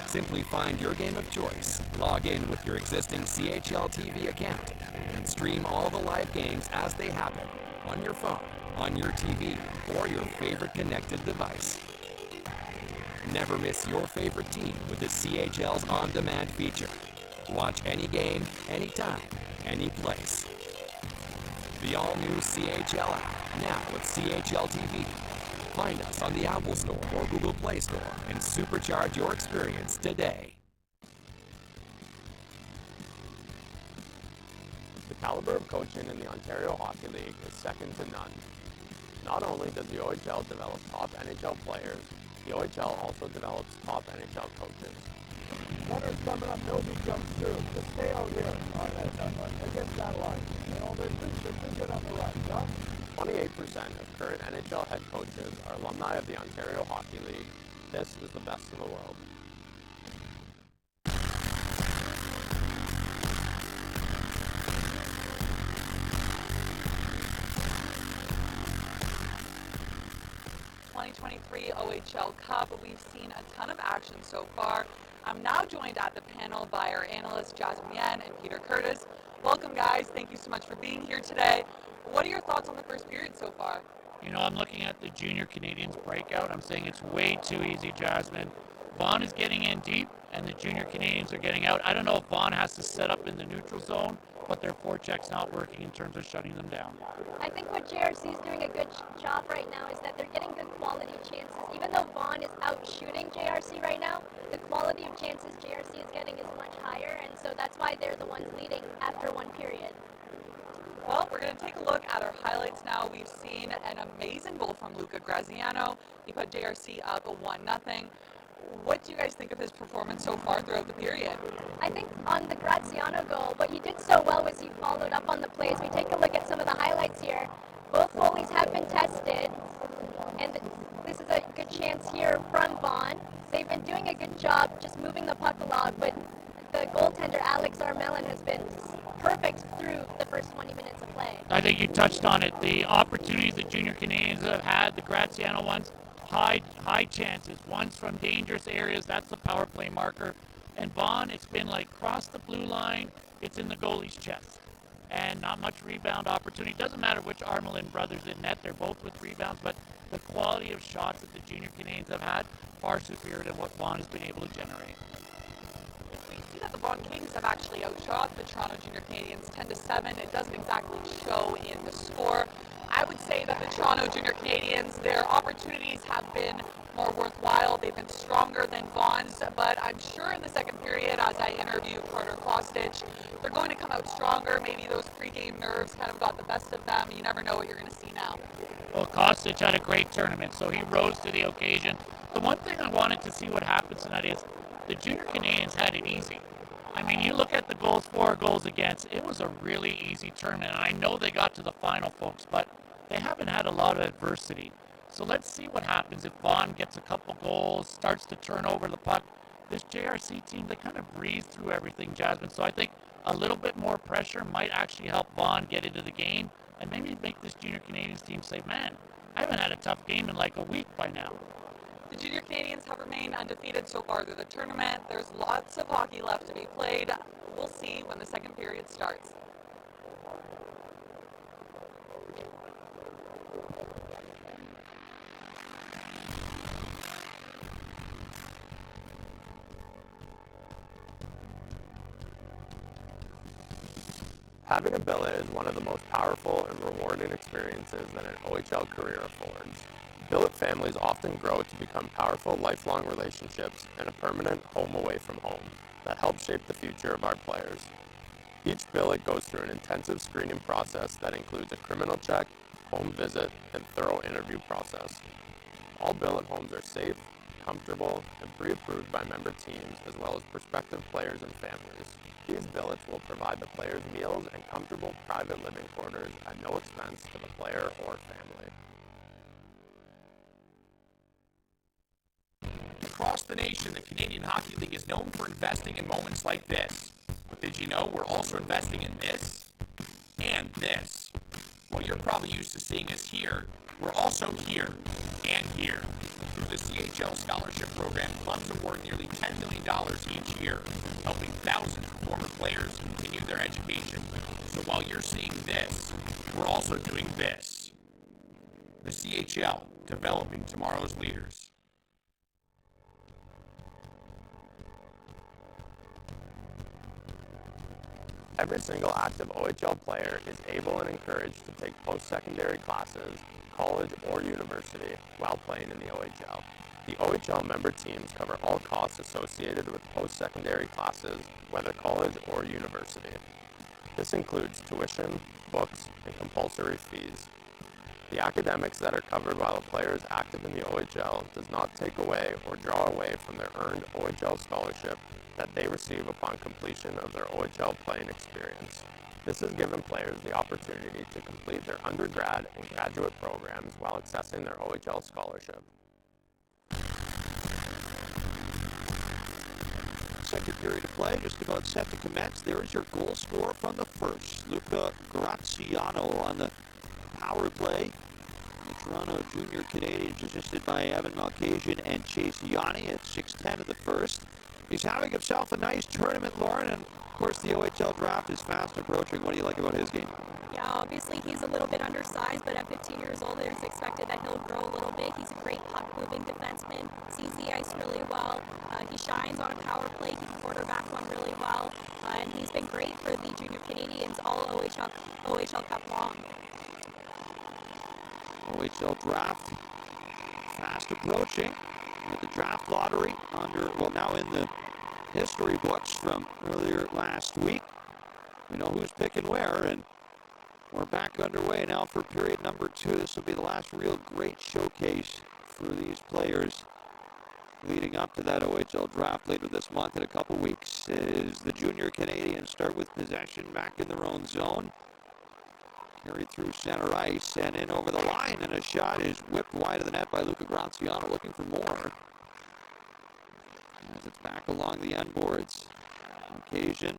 Simply find your game of choice, log in with your existing CHL TV account, and stream all the live games as they happen on your phone, on your TV, or your favorite connected device. Never miss your favorite team with the CHL's on-demand feature. Watch any game, anytime, any place. The all-new CHL app, now with CHL TV. Find us on the Apple Store or Google Play Store and supercharge your experience today. The caliber of coaching in the Ontario Hockey League is second to none. Not only does the OHL develop top NHL players, the OHL also develops top NHL coaches. Runner's coming up, nobody jumps through. Just stay out here against that line. You know, they're good on the right, huh? 28% of current NHL head coaches are alumni of the Ontario Hockey League. This is the best in the world. OHL Cup. We've seen a ton of action so far. I'm now joined at the panel by our analysts Jasmine Yen and Peter Curtis. Welcome, guys. Thank you so much for being here today. What are your thoughts on the first period so far? You know, I'm looking at the junior Canadians breakout. I'm saying it's way too easy, Jasmine. Vaughan is getting in deep, and the junior Canadians are getting out. I don't know if Vaughan has to set up in the neutral zone but their forecheck's not working in terms of shutting them down. I think what JrC is doing a good job right now is that they're getting good quality chances. Even though Vaughn is out shooting JrC right now, the quality of chances JrC is getting is much higher, and so that's why they're the ones leading after one period. Well, we're going to take a look at our highlights now. We've seen an amazing goal from Luca Graziano. He put JrC up 1-0. What do you guys think of his performance so far throughout the period? I think on the Graziano goal, what he did so well was he followed up on the plays. We take a look at some of the highlights here. Both goalies have been tested, and this is a good chance here from Vaughn. They've been doing a good job just moving the puck along, but the goaltender, Alex Armelin, has been perfect through the first 20 minutes of play. I think you touched on it. The opportunities the Junior Canadians have had, the Graziano ones, high chances. One's from dangerous areas. That's the power play marker. And Vaughn, it's been like cross the blue line. It's in the goalie's chest. And not much rebound opportunity. Doesn't matter which Armelin brothers in net. They're both with rebounds. But the quality of shots that the Junior Canadians have had, far superior to what Vaughn has been able to generate. We see that the Vaughan Kings have actually outshot the Toronto Junior Canadians 10-7. It doesn't exactly show in the score. I would say that the Toronto Junior Canadians, their opportunities have been more worthwhile. They've been stronger than Vaughn's, but I'm sure in the second period, as I interview Carter Kostic, they're going to come out stronger. Maybe those pre-game nerves kind of got the best of them. You never know what you're going to see now. Well, Kostic had a great tournament, so he rose to the occasion. The one thing I wanted to see what happens tonight is the Junior Canadians had it easy. I mean, you look at the goals, 4 goals against, it was a really easy tournament. And I know they got to the final, folks, but they haven't had a lot of adversity. So let's see what happens if Vaughn gets a couple goals, starts to turn over the puck. This JrC team, they kind of breeze through everything, Jasmine. So I think a little bit more pressure might actually help Vaughn get into the game and maybe make this Junior Canadians team say, man, I haven't had a tough game in like a week by now. The Junior Canadians have remained undefeated so far through the tournament. There's lots of hockey left to be played. We'll see when the second period starts. Having a billet is one of the most powerful and rewarding experiences that an OHL career affords. Billet families often grow to become powerful lifelong relationships and a permanent home away from home that help shape the future of our players. Each billet goes through an intensive screening process that includes a criminal check, home visit, and thorough interview process. All billet homes are safe, comfortable, and pre-approved by member teams as well as prospective players and families. These billets will provide the players meals and comfortable private living quarters at no expense to the player or family. Across the nation, the Canadian Hockey League is known for investing in moments like this. But did you know we're also investing in this? And this. Well, you're probably used to seeing us here. We're also here and here. Through the CHL Scholarship Program, clubs award nearly $10 million each year, helping thousands of former players continue their education. So while you're seeing this, we're also doing this. The CHL, developing tomorrow's leaders. Every single active OHL player is able and encouraged to take post-secondary classes, college or university, while playing in the OHL. The OHL member teams cover all costs associated with post-secondary classes, whether college or university. This includes tuition, books, and compulsory fees. The academics that are covered while a player is active in the OHL does not take away or draw away from their earned OHL scholarship that they receive upon completion of their OHL playing experience. This has given players the opportunity to complete their undergrad and graduate programs while accessing their OHL scholarship. Second period of play, just about set to commence. There is your goal scorer from the first. Luca Graziano on the power play. The Toronto Junior Canadians assisted by Evan Malkasian and Chase Yanni at 6:10 of the first. He's having himself a nice tournament, Lauren, and of course the OHL draft is fast approaching. What do you like about his game? Yeah, obviously he's a little bit undersized, but at 15 years old, it is expected that he'll grow a little bit. He's a great puck-moving defenseman, sees the ice really well. He shines on a power play. He can quarterback one really well, and he's been great for the Junior Canadians OHL Cup long. OHL draft fast approaching with the draft lottery now in the history books from earlier last week. We know who's picking where, and we're back underway now for period number 2. This will be the last real great showcase for these players leading up to that OHL draft later this month in a couple weeks. As the junior Canadians start with possession back in their own zone. Carried through center ice and in over the line, and a shot is whipped wide of the net by Luca Graziano, looking for more. As it's back along the end boards. On occasion,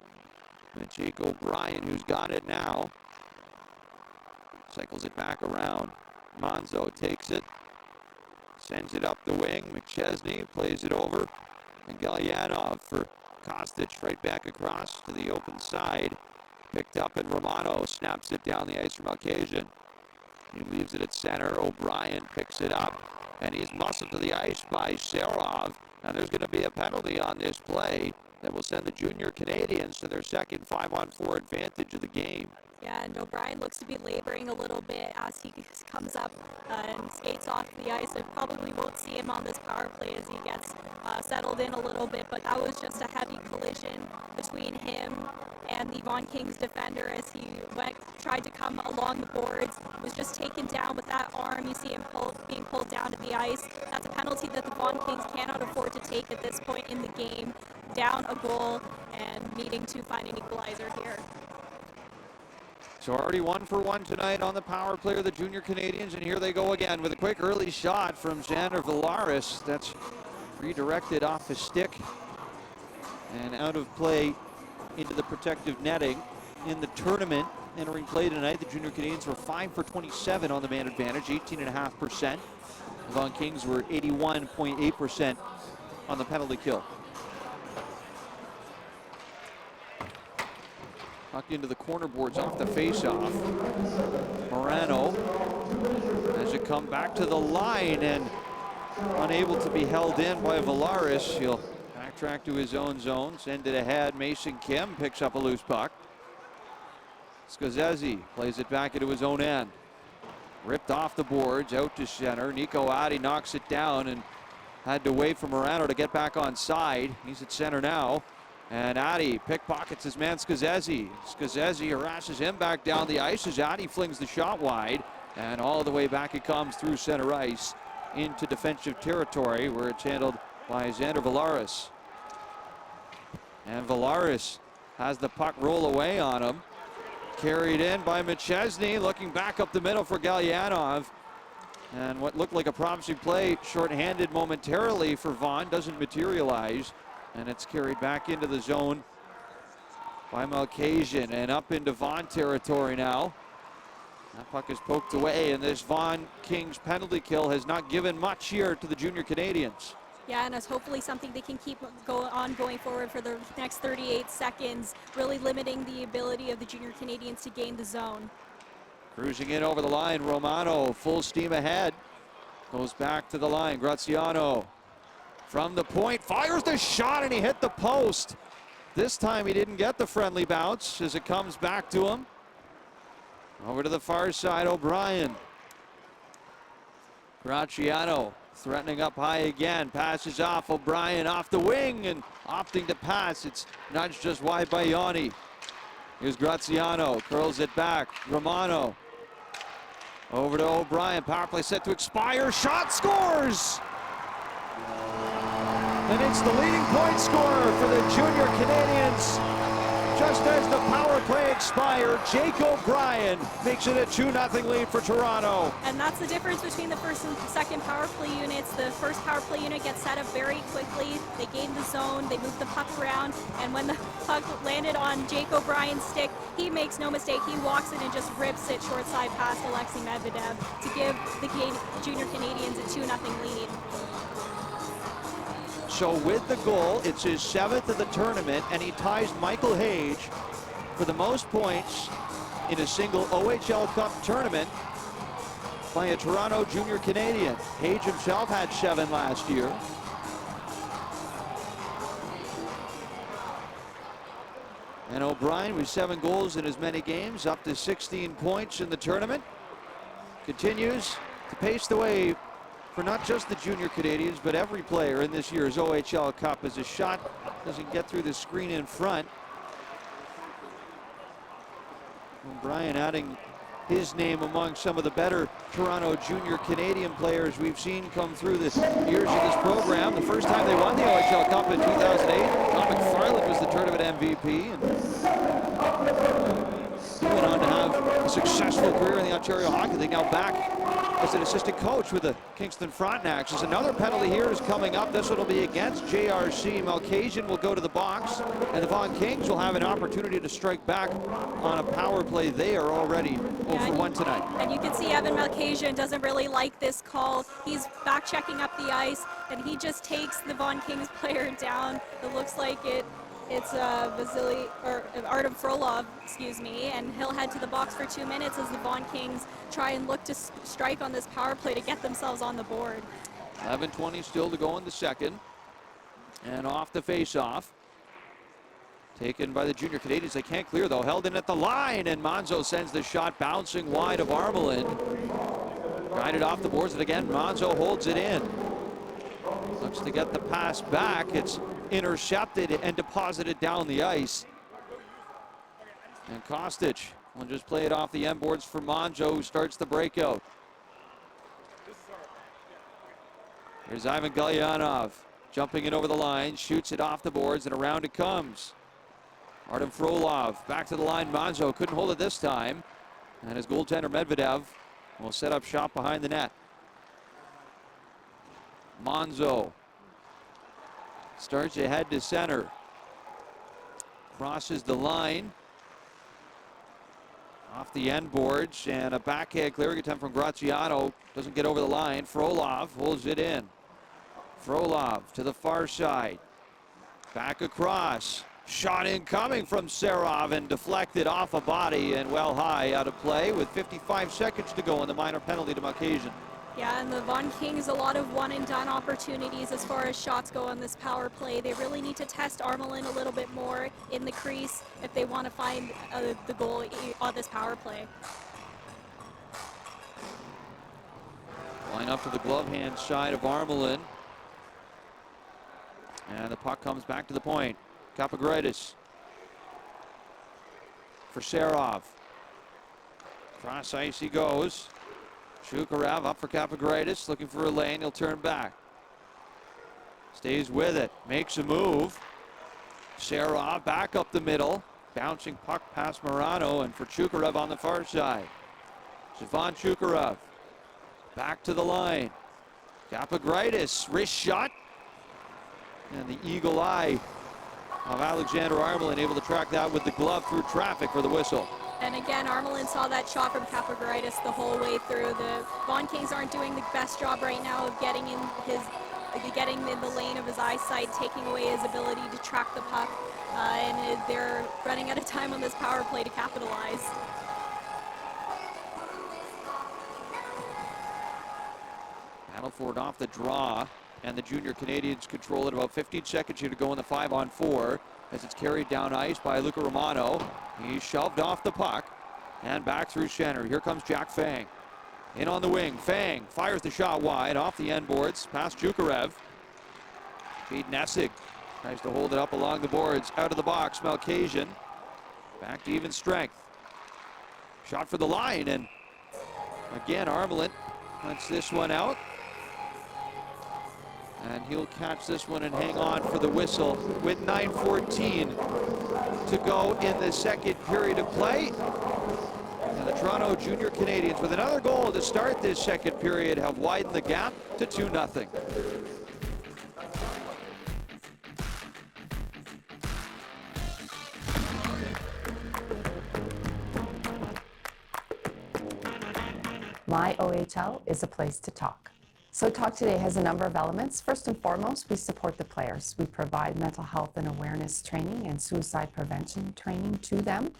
Jake O'Brien, who's got it now. Cycles it back around. Monzo takes it. Sends it up the wing. McChesney plays it over. And Galyanov for Kostic right back across to the open side. Picked up, and Romano snaps it down the ice from Occasion. He leaves it at center. O'Brien picks it up, and he's muscled to the ice by Serov. And there's going to be a penalty on this play that will send the junior Canadians to their second 5-on-4 advantage of the game. Yeah, and O'Brien looks to be laboring a little bit as he comes up and skates off the ice. I probably won't see him on this power play as he gets settled in a little bit, but that was just a heavy collision between him and the Vaughan Kings defender as he tried to come along the boards. Was just taken down with that arm. You see him being pulled down to the ice. That's a penalty that the Vaughan Kings cannot afford to take at this point in the game. Down a goal and needing to find an equalizer here. So already 1 for 1 tonight on the power play of the junior Canadians, and here they go again with a quick early shot from Xander Villaris. That's redirected off his stick and out of play into the protective netting. In the tournament, entering play tonight, the junior Canadians were 5 for 27 on the man advantage, 18.5%. The Vaughan Kings were 81.8% on the penalty kill. Tucked into the corner boards off the face-off. Morano has it come back to the line and unable to be held in by Villaris. He'll backtrack to his own zone, send it ahead. Mason Kim picks up a loose puck. Scozzesi plays it back into his own end. Ripped off the boards, out to center. Nico Adi knocks it down and had to wait for Morano to get back on side. He's at center now. And Adi pickpockets his man Scozzesi. Scozzesi harasses him back down the ice as Adi flings the shot wide. And all the way back it comes through center ice into defensive territory where it's handled by Xander Villaris. And Villaris has the puck roll away on him. Carried in by McChesney, looking back up the middle for Galyanov. And what looked like a promising play, shorthanded momentarily for Vaughan, doesn't materialize. And it's carried back into the zone by Malkasian and up into Vaughan territory now. That puck is poked away, and this Vaughan Kings penalty kill has not given much here to the junior Canadians. Yeah, and it's hopefully something they can keep going forward for the next 38 seconds, really limiting the ability of the junior Canadians to gain the zone. Cruising in over the line, Romano full steam ahead. Goes back to the line, Graziano. From the point, fires the shot, and he hit the post. This time he didn't get the friendly bounce as it comes back to him. Over to the far side, O'Brien. Graziano threatening up high again, passes off. O'Brien off the wing and opting to pass. It's nudged just wide by Yanni. Here's Graziano, curls it back. Romano. Over to O'Brien, power play set to expire, shot, scores! And it's the leading point scorer for the junior Canadians. Just as the power play expired, Jake O'Brien makes it a 2-0 lead for Toronto. And that's the difference between the first and second power play units. The first power play unit gets set up very quickly. They gain the zone, they move the puck around, and when the puck landed on Jake O'Brien's stick, he makes no mistake. He walks it and just rips it short side past Alexei Medvedev to give the junior Canadians a 2-0 lead. So with the goal, it's his 7th of the tournament, and he ties Michael Hage for the most points in a single OHL Cup tournament by a Toronto junior Canadian. Hage himself had 7 last year. And O'Brien with 7 goals in as many games, up to 16 points in the tournament. Continues to pace the way for not just the Junior Canadians, but every player in this year's OHL Cup, as his shot doesn't get through the screen in front. O'Brien adding his name among some of the better Toronto Junior Canadian players we've seen come through the years of this program. The first time they won the OHL Cup in 2008, Tom McFarland was the tournament MVP. And he went on to have a successful career in the Ontario Hockey League. Now back as an assistant coach with the Kingston Frontenacs. As another penalty here is coming up. This one will be against JrC. Malkasian will go to the box, and the Vaughan Kings will have an opportunity to strike back on a power play. They are already 0-for-1 tonight. And you can see Evan Malkasian doesn't really like this call. He's back checking up the ice, and he just takes the Vaughan Kings player down. It looks like it's Vasily, or Artem Frolov, excuse me, and he'll head to the box for 2 minutes as the Vaughan Kings try and look to strike on this power play to get themselves on the board. 11:20 still to go in the second. And off the face-off. Taken by the Junior Canadians. They can't clear, though. Held in at the line, and Monzo sends the shot bouncing wide of Armelin. Guided off the boards, and again, Monzo holds it in. Looks to get the pass back. It's intercepted and deposited down the ice. And Kostic will just play it off the end boards for Monzo, who starts the breakout. Here's Ivan Gulyanov jumping it over the line, shoots it off the boards, and around it comes. Artem Frolov back to the line. Monzo couldn't hold it this time. And his goaltender Medvedev will set up shop behind the net. Monzo starts ahead to center. Crosses the line. Off the end boards, and a backhand clearing attempt from Graziano. Doesn't get over the line. Frolov holds it in. Frolov to the far side. Back across. Shot incoming from Serov and deflected off a body and well high out of play with 55 seconds to go on the minor penalty to Malkasian. Yeah, and the Vaughan Kings, a lot of one-and-done opportunities as far as shots go on this power play. They really need to test Armelin a little bit more in the crease if they want to find the goal on this power play. Line up to the glove hand side of Armelin. And the puck comes back to the point. Kapagridis for Serov. Cross ice he goes. Shukarev up for Kapagridis, looking for a lane. He'll turn back. Stays with it, makes a move. Serov back up the middle. Bouncing puck past Morano, and for Shukarev on the far side. Stefan Shukarev back to the line. Kapagridis, wrist shot. And the eagle eye of Alexander Armelin able to track that with the glove through traffic for the whistle. And again, Armelin saw that shot from Kapagridis the whole way through. The Vaughan Kings aren't doing the best job right now of getting in the lane of his eyesight, taking away his ability to track the puck, and they're running out of time on this power play to capitalize. Battleford off the draw, and the Junior Canadians control it. About 15 seconds here to go in the 5-on-4 as it's carried down ice by Luca Romano. He's shoved off the puck and back through center. Here comes Jack Fang. In on the wing. Fang fires the shot wide off the end boards past Jukarev. Pete Nessig tries to hold it up along the boards. Out of the box, Malkasian. Back to even strength. Shot for the line, and again Armelin lets this one out. And he'll catch this one and hang on for the whistle with 9:14 to go in the second period of play. And the Toronto Junior Canadians, with another goal to start this second period, have widened the gap to 2-0. My OHL is a place to talk. So Talk Today has a number of elements. First and foremost, we support the players. We provide mental health and awareness training and suicide prevention training to them.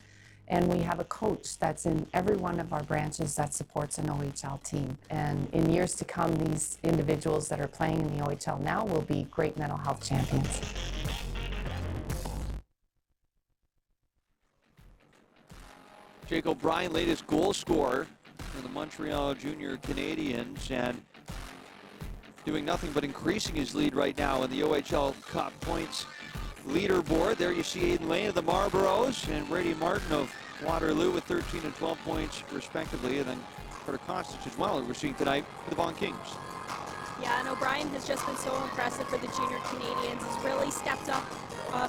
And we have a coach that's in every one of our branches that supports an OHL team. And in years to come, these individuals that are playing in the OHL now will be great mental health champions. Jake O'Brien, latest goal scorer for the Montreal Junior Canadiens, and doing nothing but increasing his lead right now in the OHL Cup points leaderboard. There you see Aiden Lane of the Marlboros and Brady Martin of Waterloo with 13 and 12 points respectively, and then Carter Kostic as well, who we're seeing tonight for the Vaughan Kings. Yeah, and O'Brien has just been so impressive for the Junior Canadiens. He's really stepped up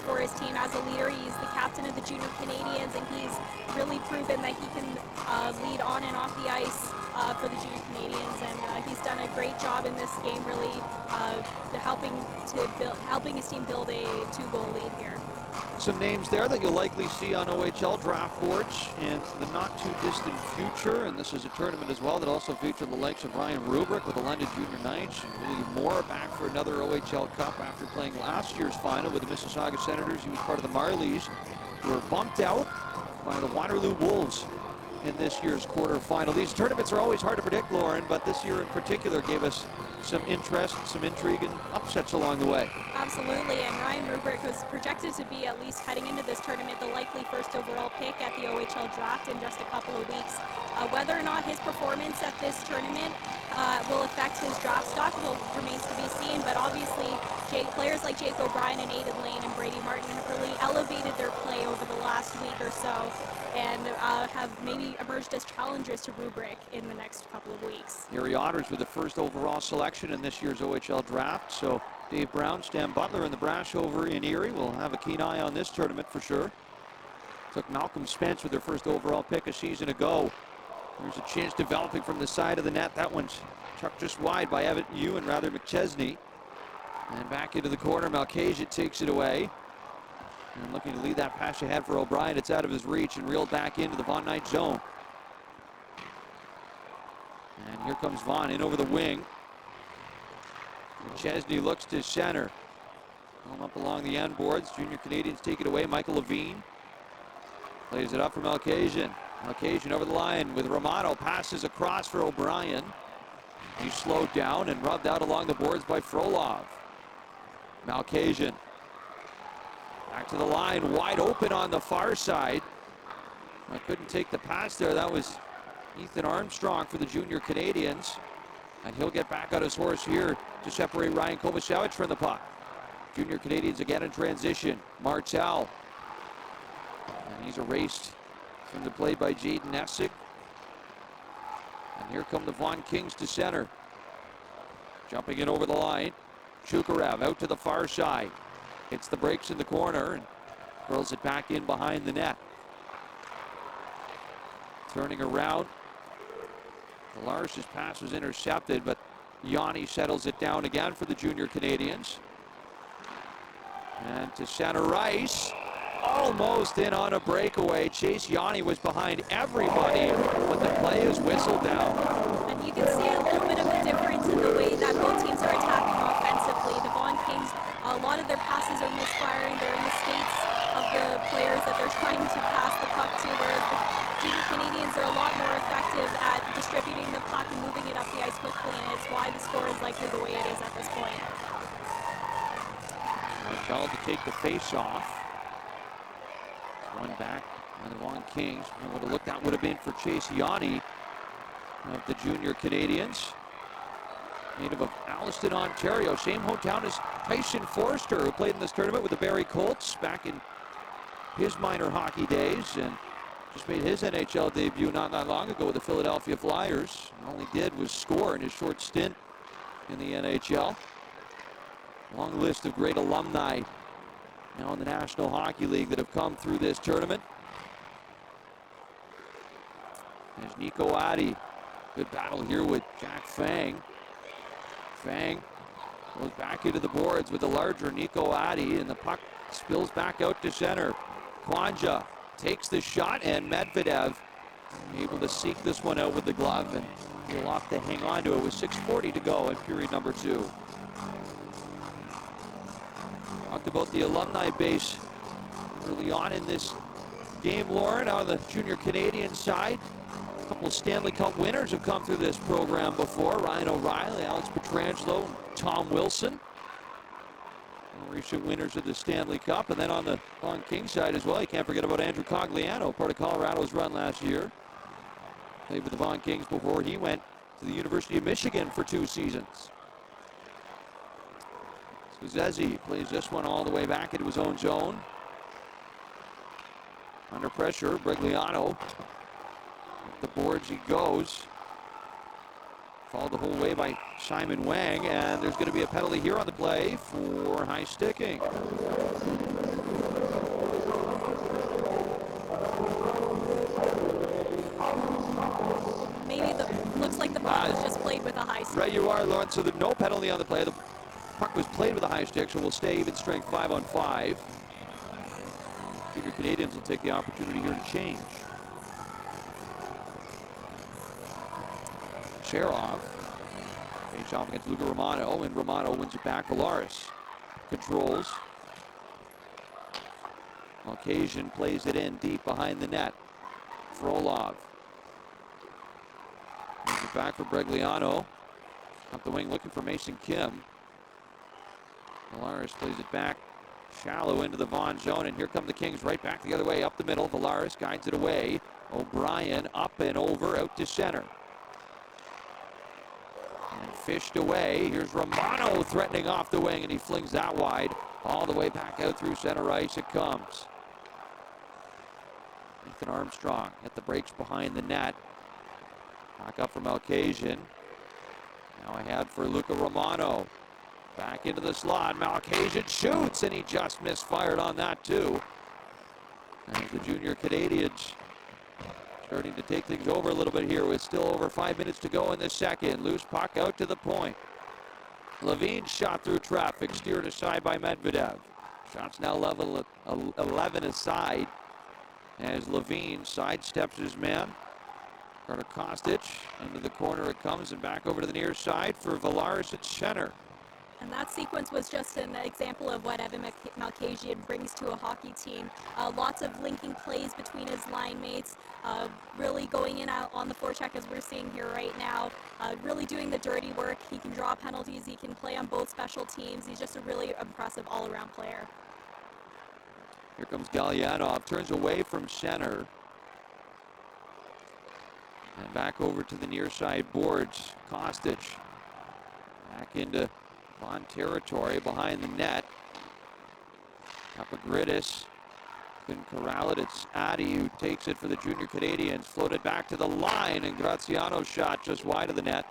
for his team as a leader. He's the captain of the Junior Canadiens, and he's really proven that he can lead on and off the ice for the Junior Canadiens. And he's done a great job in this game, really helping his team build a 2-goal lead here. Some names there that you'll likely see on OHL draft boards in the not too distant future, and this is a tournament as well that also featured the likes of Ryan Rubrick with the London Junior Knights, and William Moore back for another OHL Cup after playing last year's final with the Mississauga Senators. He was part of the Marlies, who were bumped out by the Waterloo Wolves in this year's quarterfinal. These tournaments are always hard to predict, Lauren, but this year in particular gave us some interest, some intrigue, and upsets along the way. Absolutely, and Ryan Rubrick was projected to be, at least heading into this tournament, the likely first overall pick at the OHL draft in just a couple of weeks. Whether or not his performance at this tournament will affect his draft stock remains to be seen, but obviously players like Jake O'Brien and Aiden Lane and Brady Martin have really elevated their play over the last week or so, and have maybe emerged as challengers to Rubrick in the next couple of weeks. Erie Otters with the first overall selection in this year's OHL draft, so Dave Brown, Stan Butler, and the Brash over in Erie will have a keen eye on this tournament for sure. Took Malcolm Spence with their first overall pick a season ago. There's a chance developing from the side of the net. That one's chucked just wide by Evan Yu and rather McChesney. And back into the corner, Malkasia takes it away. And looking to lead that pass ahead for O'Brien. It's out of his reach and reeled back into the Vaughan Knight zone. And here comes Vaughan in over the wing. McChesney looks to center. Home up along the end boards. Junior Canadiens take it away. Michael Levine plays it up for Malkasia. Malkasia over the line with Romano. Passes across for O'Brien. He's slowed down and rubbed out along the boards by Frolov. Malkasia back to the line, wide open on the far side. I couldn't take the pass there. That was Ethan Armstrong for the Junior Canadiens. And he'll get back on his horse here to separate Ryan Kovacevic from the puck. Junior Canadiens again in transition. Martel. And he's erased from the play by Jaden Essick. And here come the Vaughan Kings to center. Jumping in over the line. Chukarev out to the far side. Hits the brakes in the corner and curls it back in behind the net. Turning around. Lars's pass was intercepted, but Yanni settles it down again for the Junior Canadiens. And to center ice. Almost in on a breakaway. Chase Yanni was behind everybody, but the play is whistled down. And you can see a little bit of a difference in the way that both teams are attacking offensively. The Vaughan Kings, a lot of their passes are misfiring. They're in the skates of the players that they're trying to pass the puck to, whereas the Junior Canadiens are a lot more effective at distributing the puck and moving it up the ice quickly, and it's why the score is likely the way it is at this point. Martel to take the face off. One back by the Vaughan Kings. I would have looked, that would have been for Chase Yanni of the Junior Canadiens. Native of Alliston, Ontario. Same hometown as Tyson Forster, who played in this tournament with the Barrie Colts back in his minor hockey days, and just made his NHL debut not long ago with the Philadelphia Flyers. All he did was score in his short stint in the NHL. Long list of great alumni now in the National Hockey League that have come through this tournament. There's Nico Addy. Good battle here with Jack Fang. Fang goes back into the boards with the larger Nico Addy, and the puck spills back out to center. Kwanja takes the shot, and Medvedev able to seek this one out with the glove, and he'll opt to hang on to it with 6:40 to go in period number 2. Talked about the alumni base early on in this game, Lauren, on the Junior Canadian side. A couple of Stanley Cup winners have come through this program before. Ryan O'Reilly, Alex Petrangelo, Tom Wilson. Recent winners of the Stanley Cup. And then on the Vaughan Kings side as well, you can't forget about Andrew Cogliano, part of Colorado's run last year. Played with the Vaughan Kings before he went to the University of Michigan for 2 seasons. Zezzi plays this one all the way back into his own zone. Under pressure, Brigliano. Up the boards he goes. Followed the whole way by Simon Wang, and there's going to be a penalty here on the play for high sticking. Maybe looks like the puck was just played with a high stick. Right, you are, Lawrence. So there's no penalty on the play. The puck was played with a high stick, so we'll stay even strength 5-on-5. Junior Canadians will take the opportunity here to change. Sherov. Face off against Luca Romano, and Romano wins it back. Valaris controls. Occasion plays it in deep behind the net. Frolov. Moves it back for Brigliano. Up the wing looking for Mason Kim. Valaris plays it back shallow into the Vaughan zone, and here come the Kings right back the other way up the middle. Valaris guides it away. O'Brien up and over out to center. And fished away. Here's Romano threatening off the wing, and he flings that wide. All the way back out through center ice it comes. Nathan Armstrong at the breaks behind the net. Back up from Malkasian. Now I had for Luca Romano. Back into the slot. Malkasian shoots, and he just misfired on that too. And the Junior Canadians starting to take things over a little bit here with still over 5 minutes to go in the second. Loose puck out to the point. Levine shot through traffic, steered aside by Medvedev. Shots now level at 11 aside as Levine sidesteps his man. Carter Kostic into the corner it comes, and back over to the near side for Valaris at center. And that sequence was just an example of what Evan Malkasian brings to a hockey team. Lots of linking plays between his line mates, really going in out on the forecheck as we're seeing here right now, really doing the dirty work. He can draw penalties, he can play on both special teams. He's just a really impressive all-around player. Here comes Galyanov, turns away from center. And back over to the near side boards. Kostic back into Vaughan territory behind the net. Papagridis couldn't corral it. It's Addy who takes it for the Junior Canadians. Floated back to the line, and Graziano's shot just wide of the net.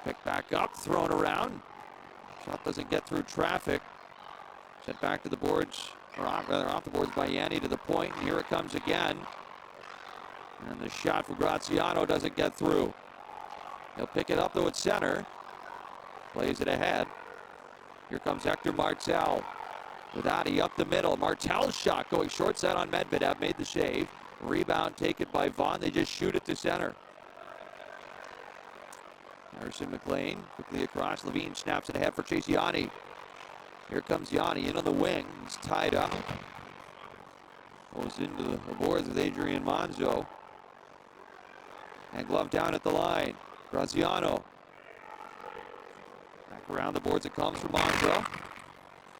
Picked back up, thrown around. Shot doesn't get through traffic. Sent back to the boards, or rather off the boards by Yanni to the point, and here it comes again. And the shot for Graziano doesn't get through. He'll pick it up though at center. Plays it ahead. Here comes Hector Martel. With Addy up the middle. Martel's shot going short set on Medvedev. Made the save. Rebound taken by Vaughan. They just shoot it to center. Harrison McLean quickly across. Levine snaps it ahead for Chase Yanni. Here comes Yanni in on the wing. He's tied up. Goes into the boards with Adrian Monzo. And glove down at the line. Graziano. Back around the boards it comes for Monzo.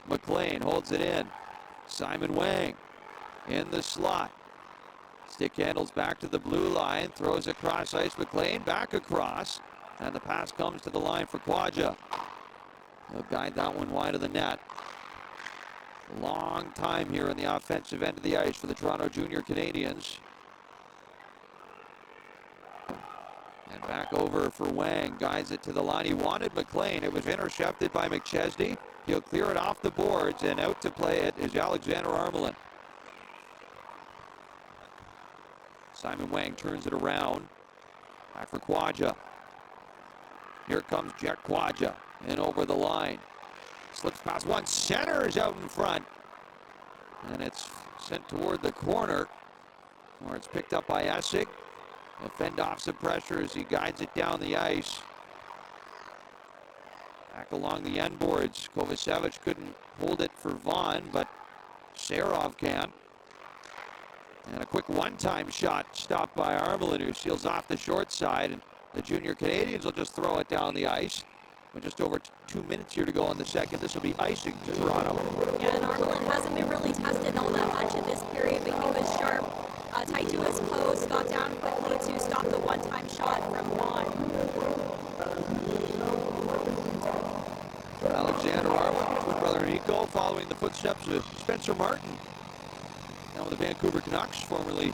McLean holds it in. Simon Wang in the slot. Stick handles back to the blue line. Throws across ice. McLean back across. And the pass comes to the line for Quadja. He'll guide that one wide of the net. Long time here in the offensive end of the ice for the Toronto Junior Canadians. And back over for Wang. Guides it to the line. He wanted McLean. It was intercepted by McChesney. He'll clear it off the boards, and out to play it is Alexander Armelin. Simon Wang turns it around. Back for Quadja. Here comes Jack Quadja. And over the line. Slips past one. Center is out in front. And it's sent toward the corner, where it's picked up by Essig. He'll fend off some pressure as he guides it down the ice. Back along the end boards. Kovacevic couldn't hold it for Vaughan, but Serov can. And a quick one-time shot stopped by Armelin, who seals off the short side. And the Junior Canadians will just throw it down the ice. With just over 2 minutes here to go in the second, this will be icing to Toronto. Yeah, and Armelin hasn't been really tested all that much in this period, but he was sharp, tight to his post, got down quickly to stop the one-time shot from Vaughn. Alexander Armelin, twin brother Nico, following the footsteps of Spencer Martin. Now with the Vancouver Canucks, formerly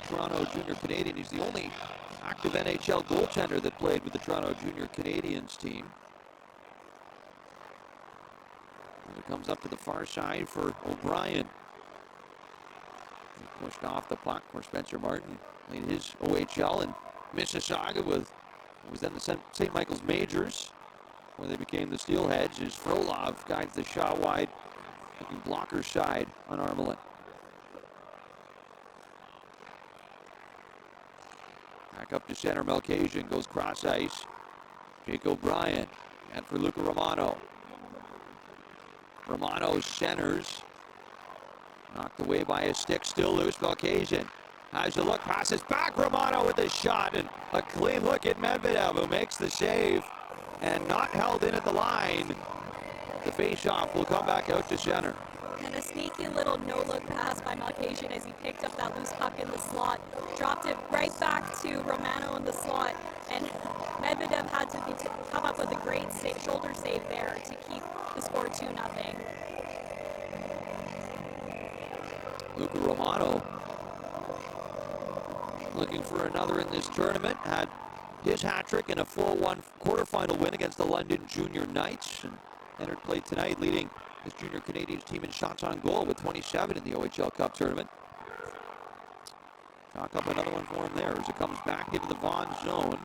Toronto Junior Canadian. He's the only active NHL goaltender that played with the Toronto Junior Canadians team. And it comes up to the far side for O'Brien. He pushed off the puck for Spencer Martin. Played his OHL in Mississauga with what was then the St. Michael's Majors, where they became the Steelheads. As Frolov guides the shot wide, looking blocker side on Armelin. Back up to center, Melkasian goes cross ice. Jake O'Brien, and for Luca Romano. Romano centers. Knocked away by his stick, still loose, Melkasian. Has a look, passes back, Romano with a shot, and a clean look at Medvedev, who makes the save. And not held in at the line. The face-off will come back out to center. And a sneaky little no-look pass by Melkasian as he picked up that loose puck in the slot, dropped it right back to Romano in the slot, and Medvedev had to come up with a great shoulder save there to keep the score 2-0. Luca Romano looking for another in this tournament. Had his hat trick in a 4-1 quarterfinal win against the London Junior Knights, and entered play tonight, leading his Junior Canadians team in shots on goal with 27 in the OHL Cup tournament. Chalk up another one for him there as it comes back into the Vaughn zone.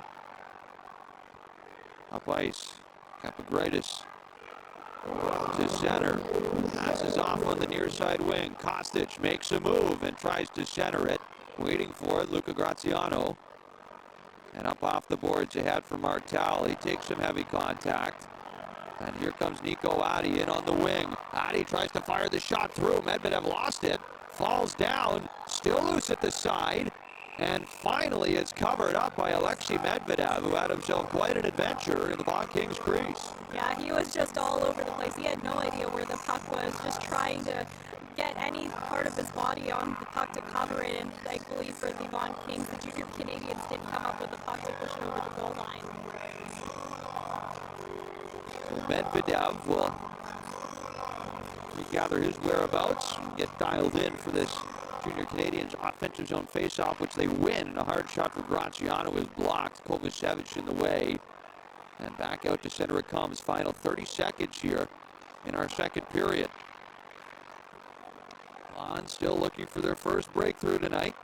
Up ice, Kapagritis to center. Passes off on the near side wing. Kostic makes a move and tries to center it. Waiting for it, Luca Graziano. And up off the boards ahead for Martel. He takes some heavy contact. And here comes Nico Adi in on the wing. Adi tries to fire the shot through. Medvedev lost it. Falls down. Still loose at the side. And finally it's covered up by Alexei Medvedev, who had himself quite an adventure in the Vaughan Kings crease. Yeah, he was just all over the place. He had no idea where the puck was, just trying to get any part of his body on the puck to cover it, and thankfully for the Vaughan Kings, the Junior Canadians didn't come up with the puck to push it over the goal line. Medvedev will regather his whereabouts and get dialed in for this Junior Canadians offensive zone faceoff, which they win. And a hard shot for Graziano is blocked. Kovacevic in the way. And back out to center it comes. Final 30 seconds here in our second period. Vaughn still looking for their first breakthrough tonight.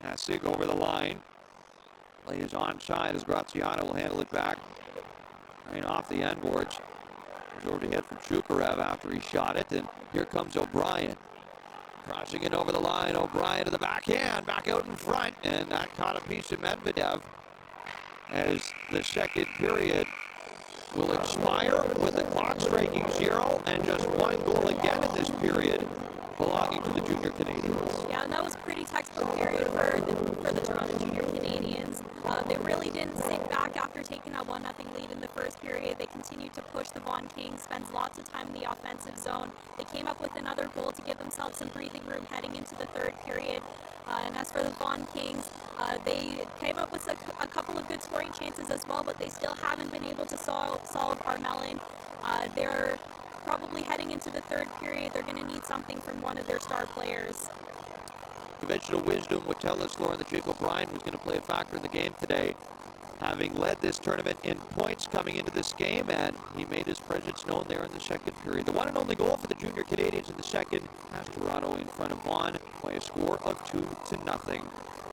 Assig over the line. Play is onside as Graziano will handle it back. Right off the end boards. Goes over to hit from Shukarev after he shot it. And here comes O'Brien. Crossing it over the line. O'Brien to the backhand. Back out in front. And that caught a piece of Medvedev as the second period will expire with the clock striking 0 and just one goal again in this period belonging to the Junior Canadians. Yeah, and that was a pretty textbook period for the Toronto Junior Canadians. They really didn't sit back after taking that 1-0 lead in the first period. They continued to push the Vaughan Kings, spends lots of time in the offensive zone. They came up with another goal to give themselves some breathing room heading into the third period. And as for the Vaughan Kings, they came up with a couple of good scoring chances as well, but they still haven't been able to solve Armelin. They're probably heading into the third period. They're going to need something from one of their star players. Conventional wisdom would tell us, Lauren, that Jake O'Brien was going to play a factor in the game today, having led this tournament in points coming into this game, and he made his presence known there in the second period. The one and only goal for the Junior Canadians in the second has Toronto in front of Vaughn by a score of 2-0.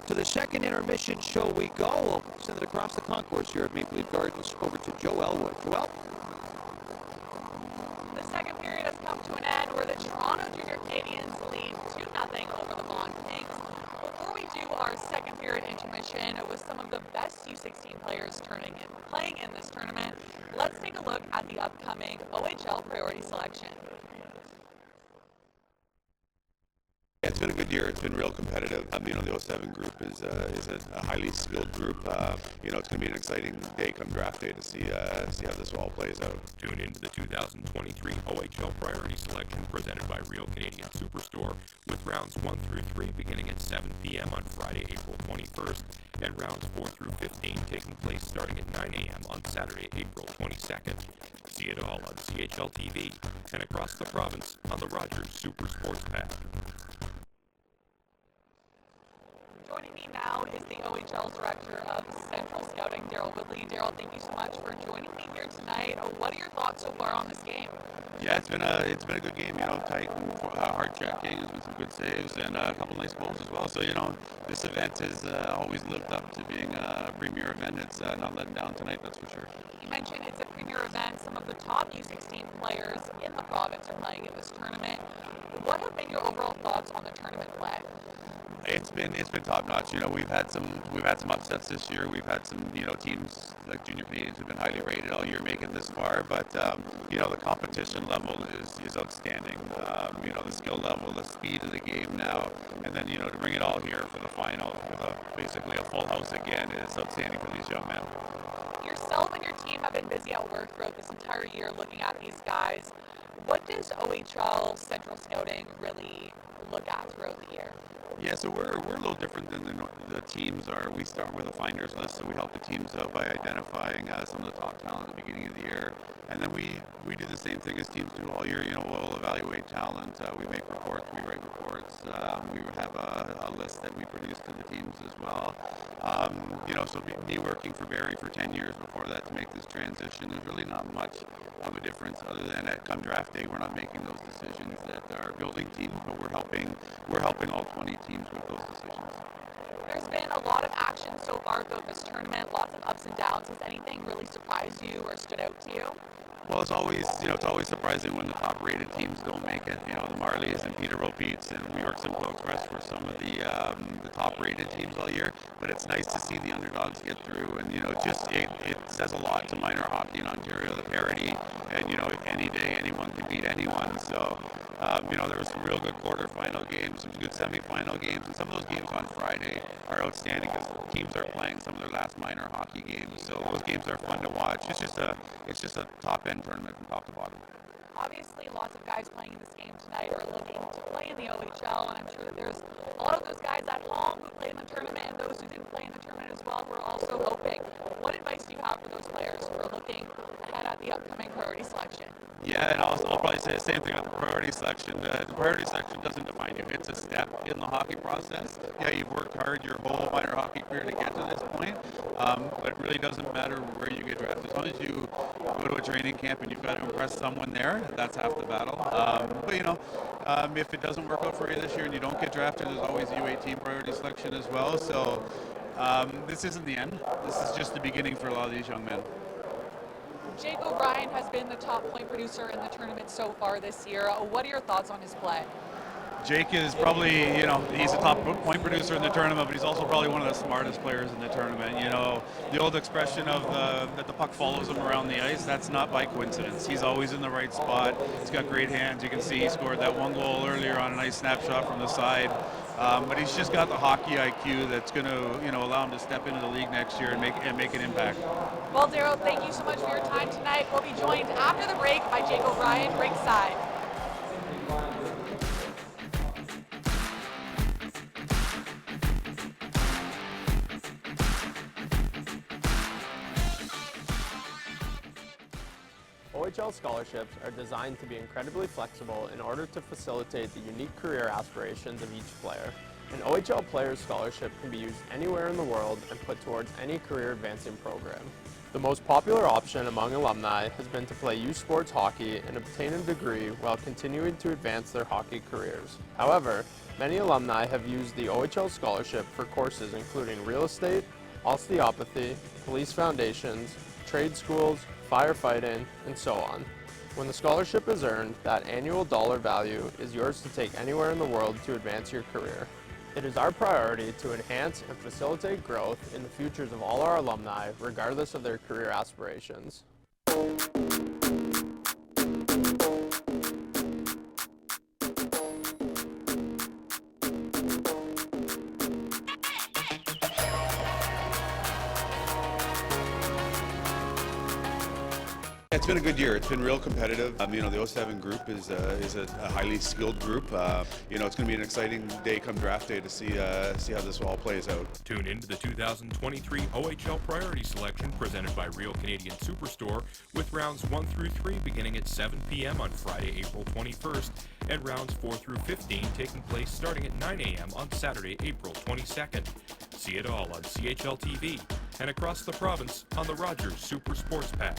To the second intermission show we go. We'll send it across the concourse here at Maple Leaf Gardens over to Joe Elwood. Joel? The second period has come to an end where the Toronto Junior Canadians lead 2-0 over the Vaughan Kings. Before we do our second period intermission with some of the best U16 players playing in this tournament, let's take a look at the upcoming OHL priority selection. Yeah, it's been a good year. It's been real competitive. You know, the 07 group is a highly skilled group. You know, it's going to be an exciting day come draft day to see how this all plays out. Tune into the 2023 OHL Priority Selection presented by Real Canadian Superstore with rounds 1 through 3 beginning at 7 p.m. on Friday, April 21st, and rounds 4 through 15 taking place starting at 9 a.m. on Saturday, April 22nd. See it all on CHL TV and across the province on the Rogers Super Sports Pack. Joining me now is the OHL Director of Central Scouting, Daryl Woodley. Daryl, thank you so much for joining me here tonight. What are your thoughts so far on this game? Yeah, it's been a good game. You know, tight and hard checking. There's been some good saves and a couple nice goals as well. So you know, this event has always lived up to being a premier event. It's not letting down tonight, that's for sure. You mentioned it's a premier event. Some of the top U16 players in the province are playing in this tournament. What have been your overall thoughts on the tournament play? It's been top notch. You know, we've had some upsets this year. We've had some, you know, teams like Junior Canadians have been highly rated all year, make it this far. But you know, the competition level is outstanding. You know, the skill level, the speed of the game now, and then you know, to bring it all here for the final with basically a full house again is outstanding for these young men. Yourself and your team have been busy at work throughout this entire year looking at these guys. What does OHL Central Scouting really look at throughout the year? Yeah, so we're a little different than the teams are. We start with a finder's list, so we help the teams out by identifying some of the top talent at the beginning of the year, and then we do the same thing as teams do all year. You know, we'll evaluate talent, we make reports, we write reports, we have a list that we produce to the teams as well. You know, so me working for Barrie for 10 years before that to make this transition, there's really not much of a difference other than at come draft day we're not making those decisions that are building teams, but we're helping all 20 teams with those decisions. There's been a lot of action so far throughout this tournament, lots of ups and downs. Has anything really surprised you or stood out to you? Well, it's always surprising when the top-rated teams don't make it. You know, the Marlies and Peterborough Petes and New York Simcoe Express were some of the top-rated teams all year. But it's nice to see the underdogs get through, and you know, it says a lot to minor hockey in Ontario, the parity, and you know, any day anyone can beat anyone. So. You know, there were some real good quarterfinal games, some good semifinal games, and some of those games on Friday are outstanding because teams are playing some of their last minor hockey games. So those games are fun to watch. It's just a top-end tournament from top to bottom. Obviously, lots of guys playing in this game tonight are looking to play in the OHL, and I'm sure that there's a lot of those guys at home who play in the tournament and those who didn't play in the tournament as well who are also hoping. What advice do you have for those players who are looking ahead at the upcoming priority selection? Yeah, and also I'll probably say the same thing with the priority selection. The priority selection doesn't define you. It's a step in the hockey process. Yeah, you've worked hard your whole minor hockey career to get to this point, but it really doesn't matter where you get drafted. As long as you go to a training camp and you've got to impress someone there, that's half the battle. But you know, if it doesn't work out for you this year and you don't get drafted, there's always U18 priority selection as well. So this isn't the end. This is just the beginning for a lot of these young men. Jake O'Brien has been the top point producer in the tournament so far this year. What are your thoughts on his play? Jake is probably, you know, he's a top point producer in the tournament, but he's also probably one of the smartest players in the tournament. You know, the old expression of that the puck follows him around the ice, that's not by coincidence. He's always in the right spot. He's got great hands. You can see he scored that one goal earlier on a nice snapshot from the side. But he's just got the hockey IQ that's going to, you know, allow him to step into the league next year and make an impact. Well, Daryl, thank you so much for your time tonight. We'll be joined after the break by Jake O'Brien, ringside. OHL scholarships are designed to be incredibly flexible in order to facilitate the unique career aspirations of each player. An OHL player's scholarship can be used anywhere in the world and put towards any career advancing program. The most popular option among alumni has been to play youth sports hockey and obtain a degree while continuing to advance their hockey careers. However, many alumni have used the OHL scholarship for courses including real estate, osteopathy, police foundations, trade schools, firefighting, and so on. When the scholarship is earned, that annual dollar value is yours to take anywhere in the world to advance your career. It is our priority to enhance and facilitate growth in the futures of all our alumni, regardless of their career aspirations. It's been a good year. It's been real competitive. You know, the 07 group is a highly skilled group. You know, it's going to be an exciting day come draft day to see how this all plays out. Tune in to the 2023 OHL Priority Selection presented by Real Canadian Superstore with rounds 1 through 3 beginning at 7 p.m. on Friday, April 21st, and rounds 4 through 15 taking place starting at 9 a.m. on Saturday, April 22nd. See it all on CHL TV and across the province on the Rogers Super Sports Pack.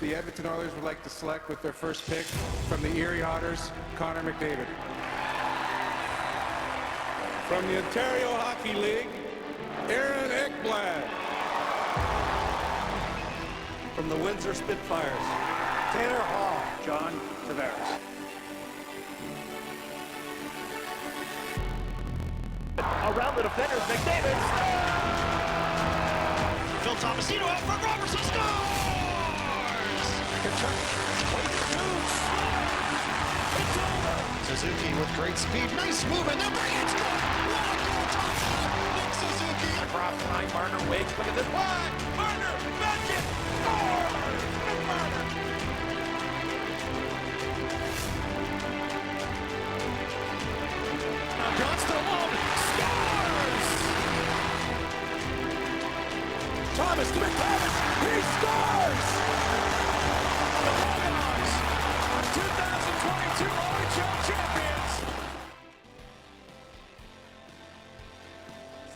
The Edmonton Oilers would like to select with their first pick from the Erie Otters, Connor McDavid. From the Ontario Hockey League, Aaron Ekblad. From the Windsor Spitfires, Taylor Hall, John Tavares. Around the defenders, McDavid. Phil Tomasino out front, Robertson scores! Suzuki with great speed, nice movement, they'll bring it! What a goal, top Nick Suzuki! Across the line, Marner wakes, look at this one! Marner, magic, score! Nick Marner! Now Johnston alone, scores! Thomas to McTavish, he scores! The Bulldogs are 2022 OHL champions!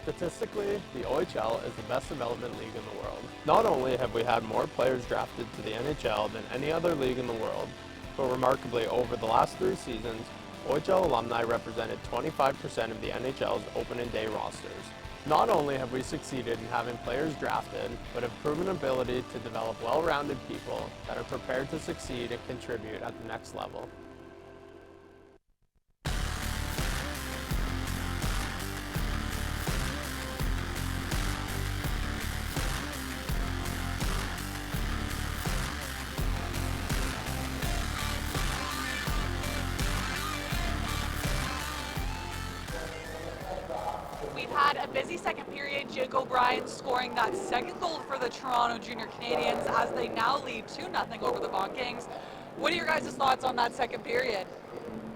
Statistically, the OHL is the best development league in the world. Not only have we had more players drafted to the NHL than any other league in the world, but remarkably over the last 3 seasons, OHL alumni represented 25% of the NHL's opening day rosters. Not only have we succeeded in having players drafted, but have proven ability to develop well-rounded people that are prepared to succeed and contribute at the next level. Had a busy second period, Jake O'Brien scoring that second goal for the Toronto Junior Canadians as they now lead 2-0 over the Vaughan Kings. What are your guys' thoughts on that second period?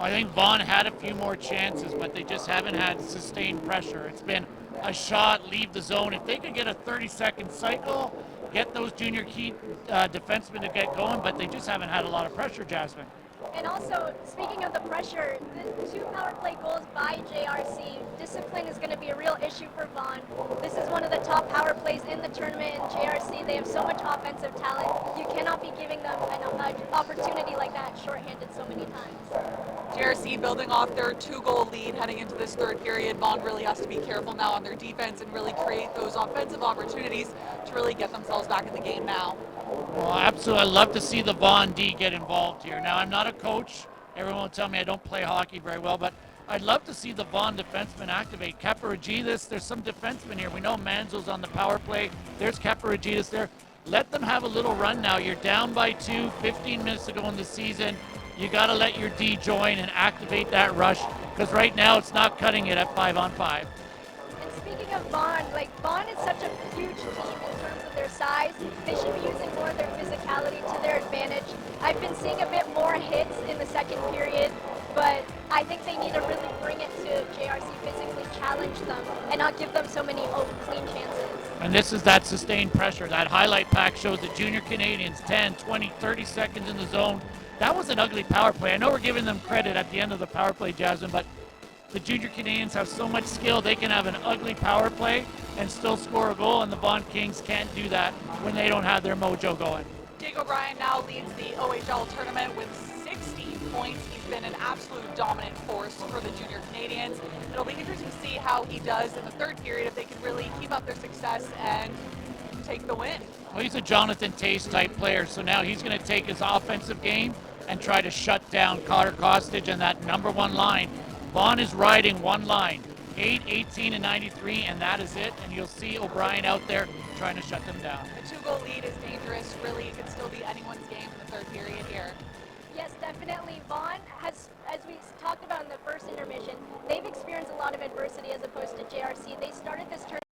I think Vaughan had a few more chances, but they just haven't had sustained pressure. It's been a shot, leave the zone. If they could get a 30-second cycle, get those junior key defensemen to get going, but they just haven't had a lot of pressure, Jasmine. And also, speaking of the pressure, the 2 power play goals by JrC, discipline is going to be a real issue for Vaughan. This is one of the top power plays in the tournament in JrC. They have so much offensive talent. You cannot be giving them an opportunity like that shorthanded so many times. JrC building off their 2-goal lead heading into this third period. Vaughan really has to be careful now on their defense and really create those offensive opportunities to really get themselves back in the game now. Well, absolutely. I love to see the Vaughan D get involved here. Now, I'm not a coach. Everyone will tell me I don't play hockey very well, but I'd love to see the Vaughan defensemen activate. Kaparagidis, there's some defensemen here. We know Manzo's on the power play. There's Kaparagidis there. Let them have a little run now. You're down by 2, 15 minutes to go in the season. You got to let your D join and activate that rush, because right now it's not cutting it at 5-on-5. And speaking of Vaughan, Vaughan is such a huge team in terms of their size. They should be using more of their physicality to their advantage. I've been seeing a bit more hits in the second period, but I think they need to really bring it to JrC, physically challenge them and not give them so many clean chances. And this is that sustained pressure. That highlight pack shows the Junior Canadians 10, 20, 30 seconds in the zone. That was an ugly power play. I know we're giving them credit at the end of the power play, Jasmine, but the Junior Canadians have so much skill. They can have an ugly power play and still score a goal, and the Vaughan Kings can't do that when they don't have their mojo going. Jake O'Brien now leads the OHL tournament with 60 points. He's been an absolute dominant force for the Junior Canadians. It'll be interesting to see how he does in the third period, if they can really keep up their success and take the win. Well, he's a Jonathan Tace type player, so now he's going to take his offensive game and try to shut down Carter Kostic and that number one line. Vaughan is riding one line, 8, 18, and 93, and that is it. And you'll see O'Brien out there trying to shut them down. A 2-goal lead is dangerous. Really, it could still be anyone's game in the third period here. Yes, definitely. Vaughan has, as we talked about in the first intermission, they've experienced a lot of adversity as opposed to JrC. They started this tournament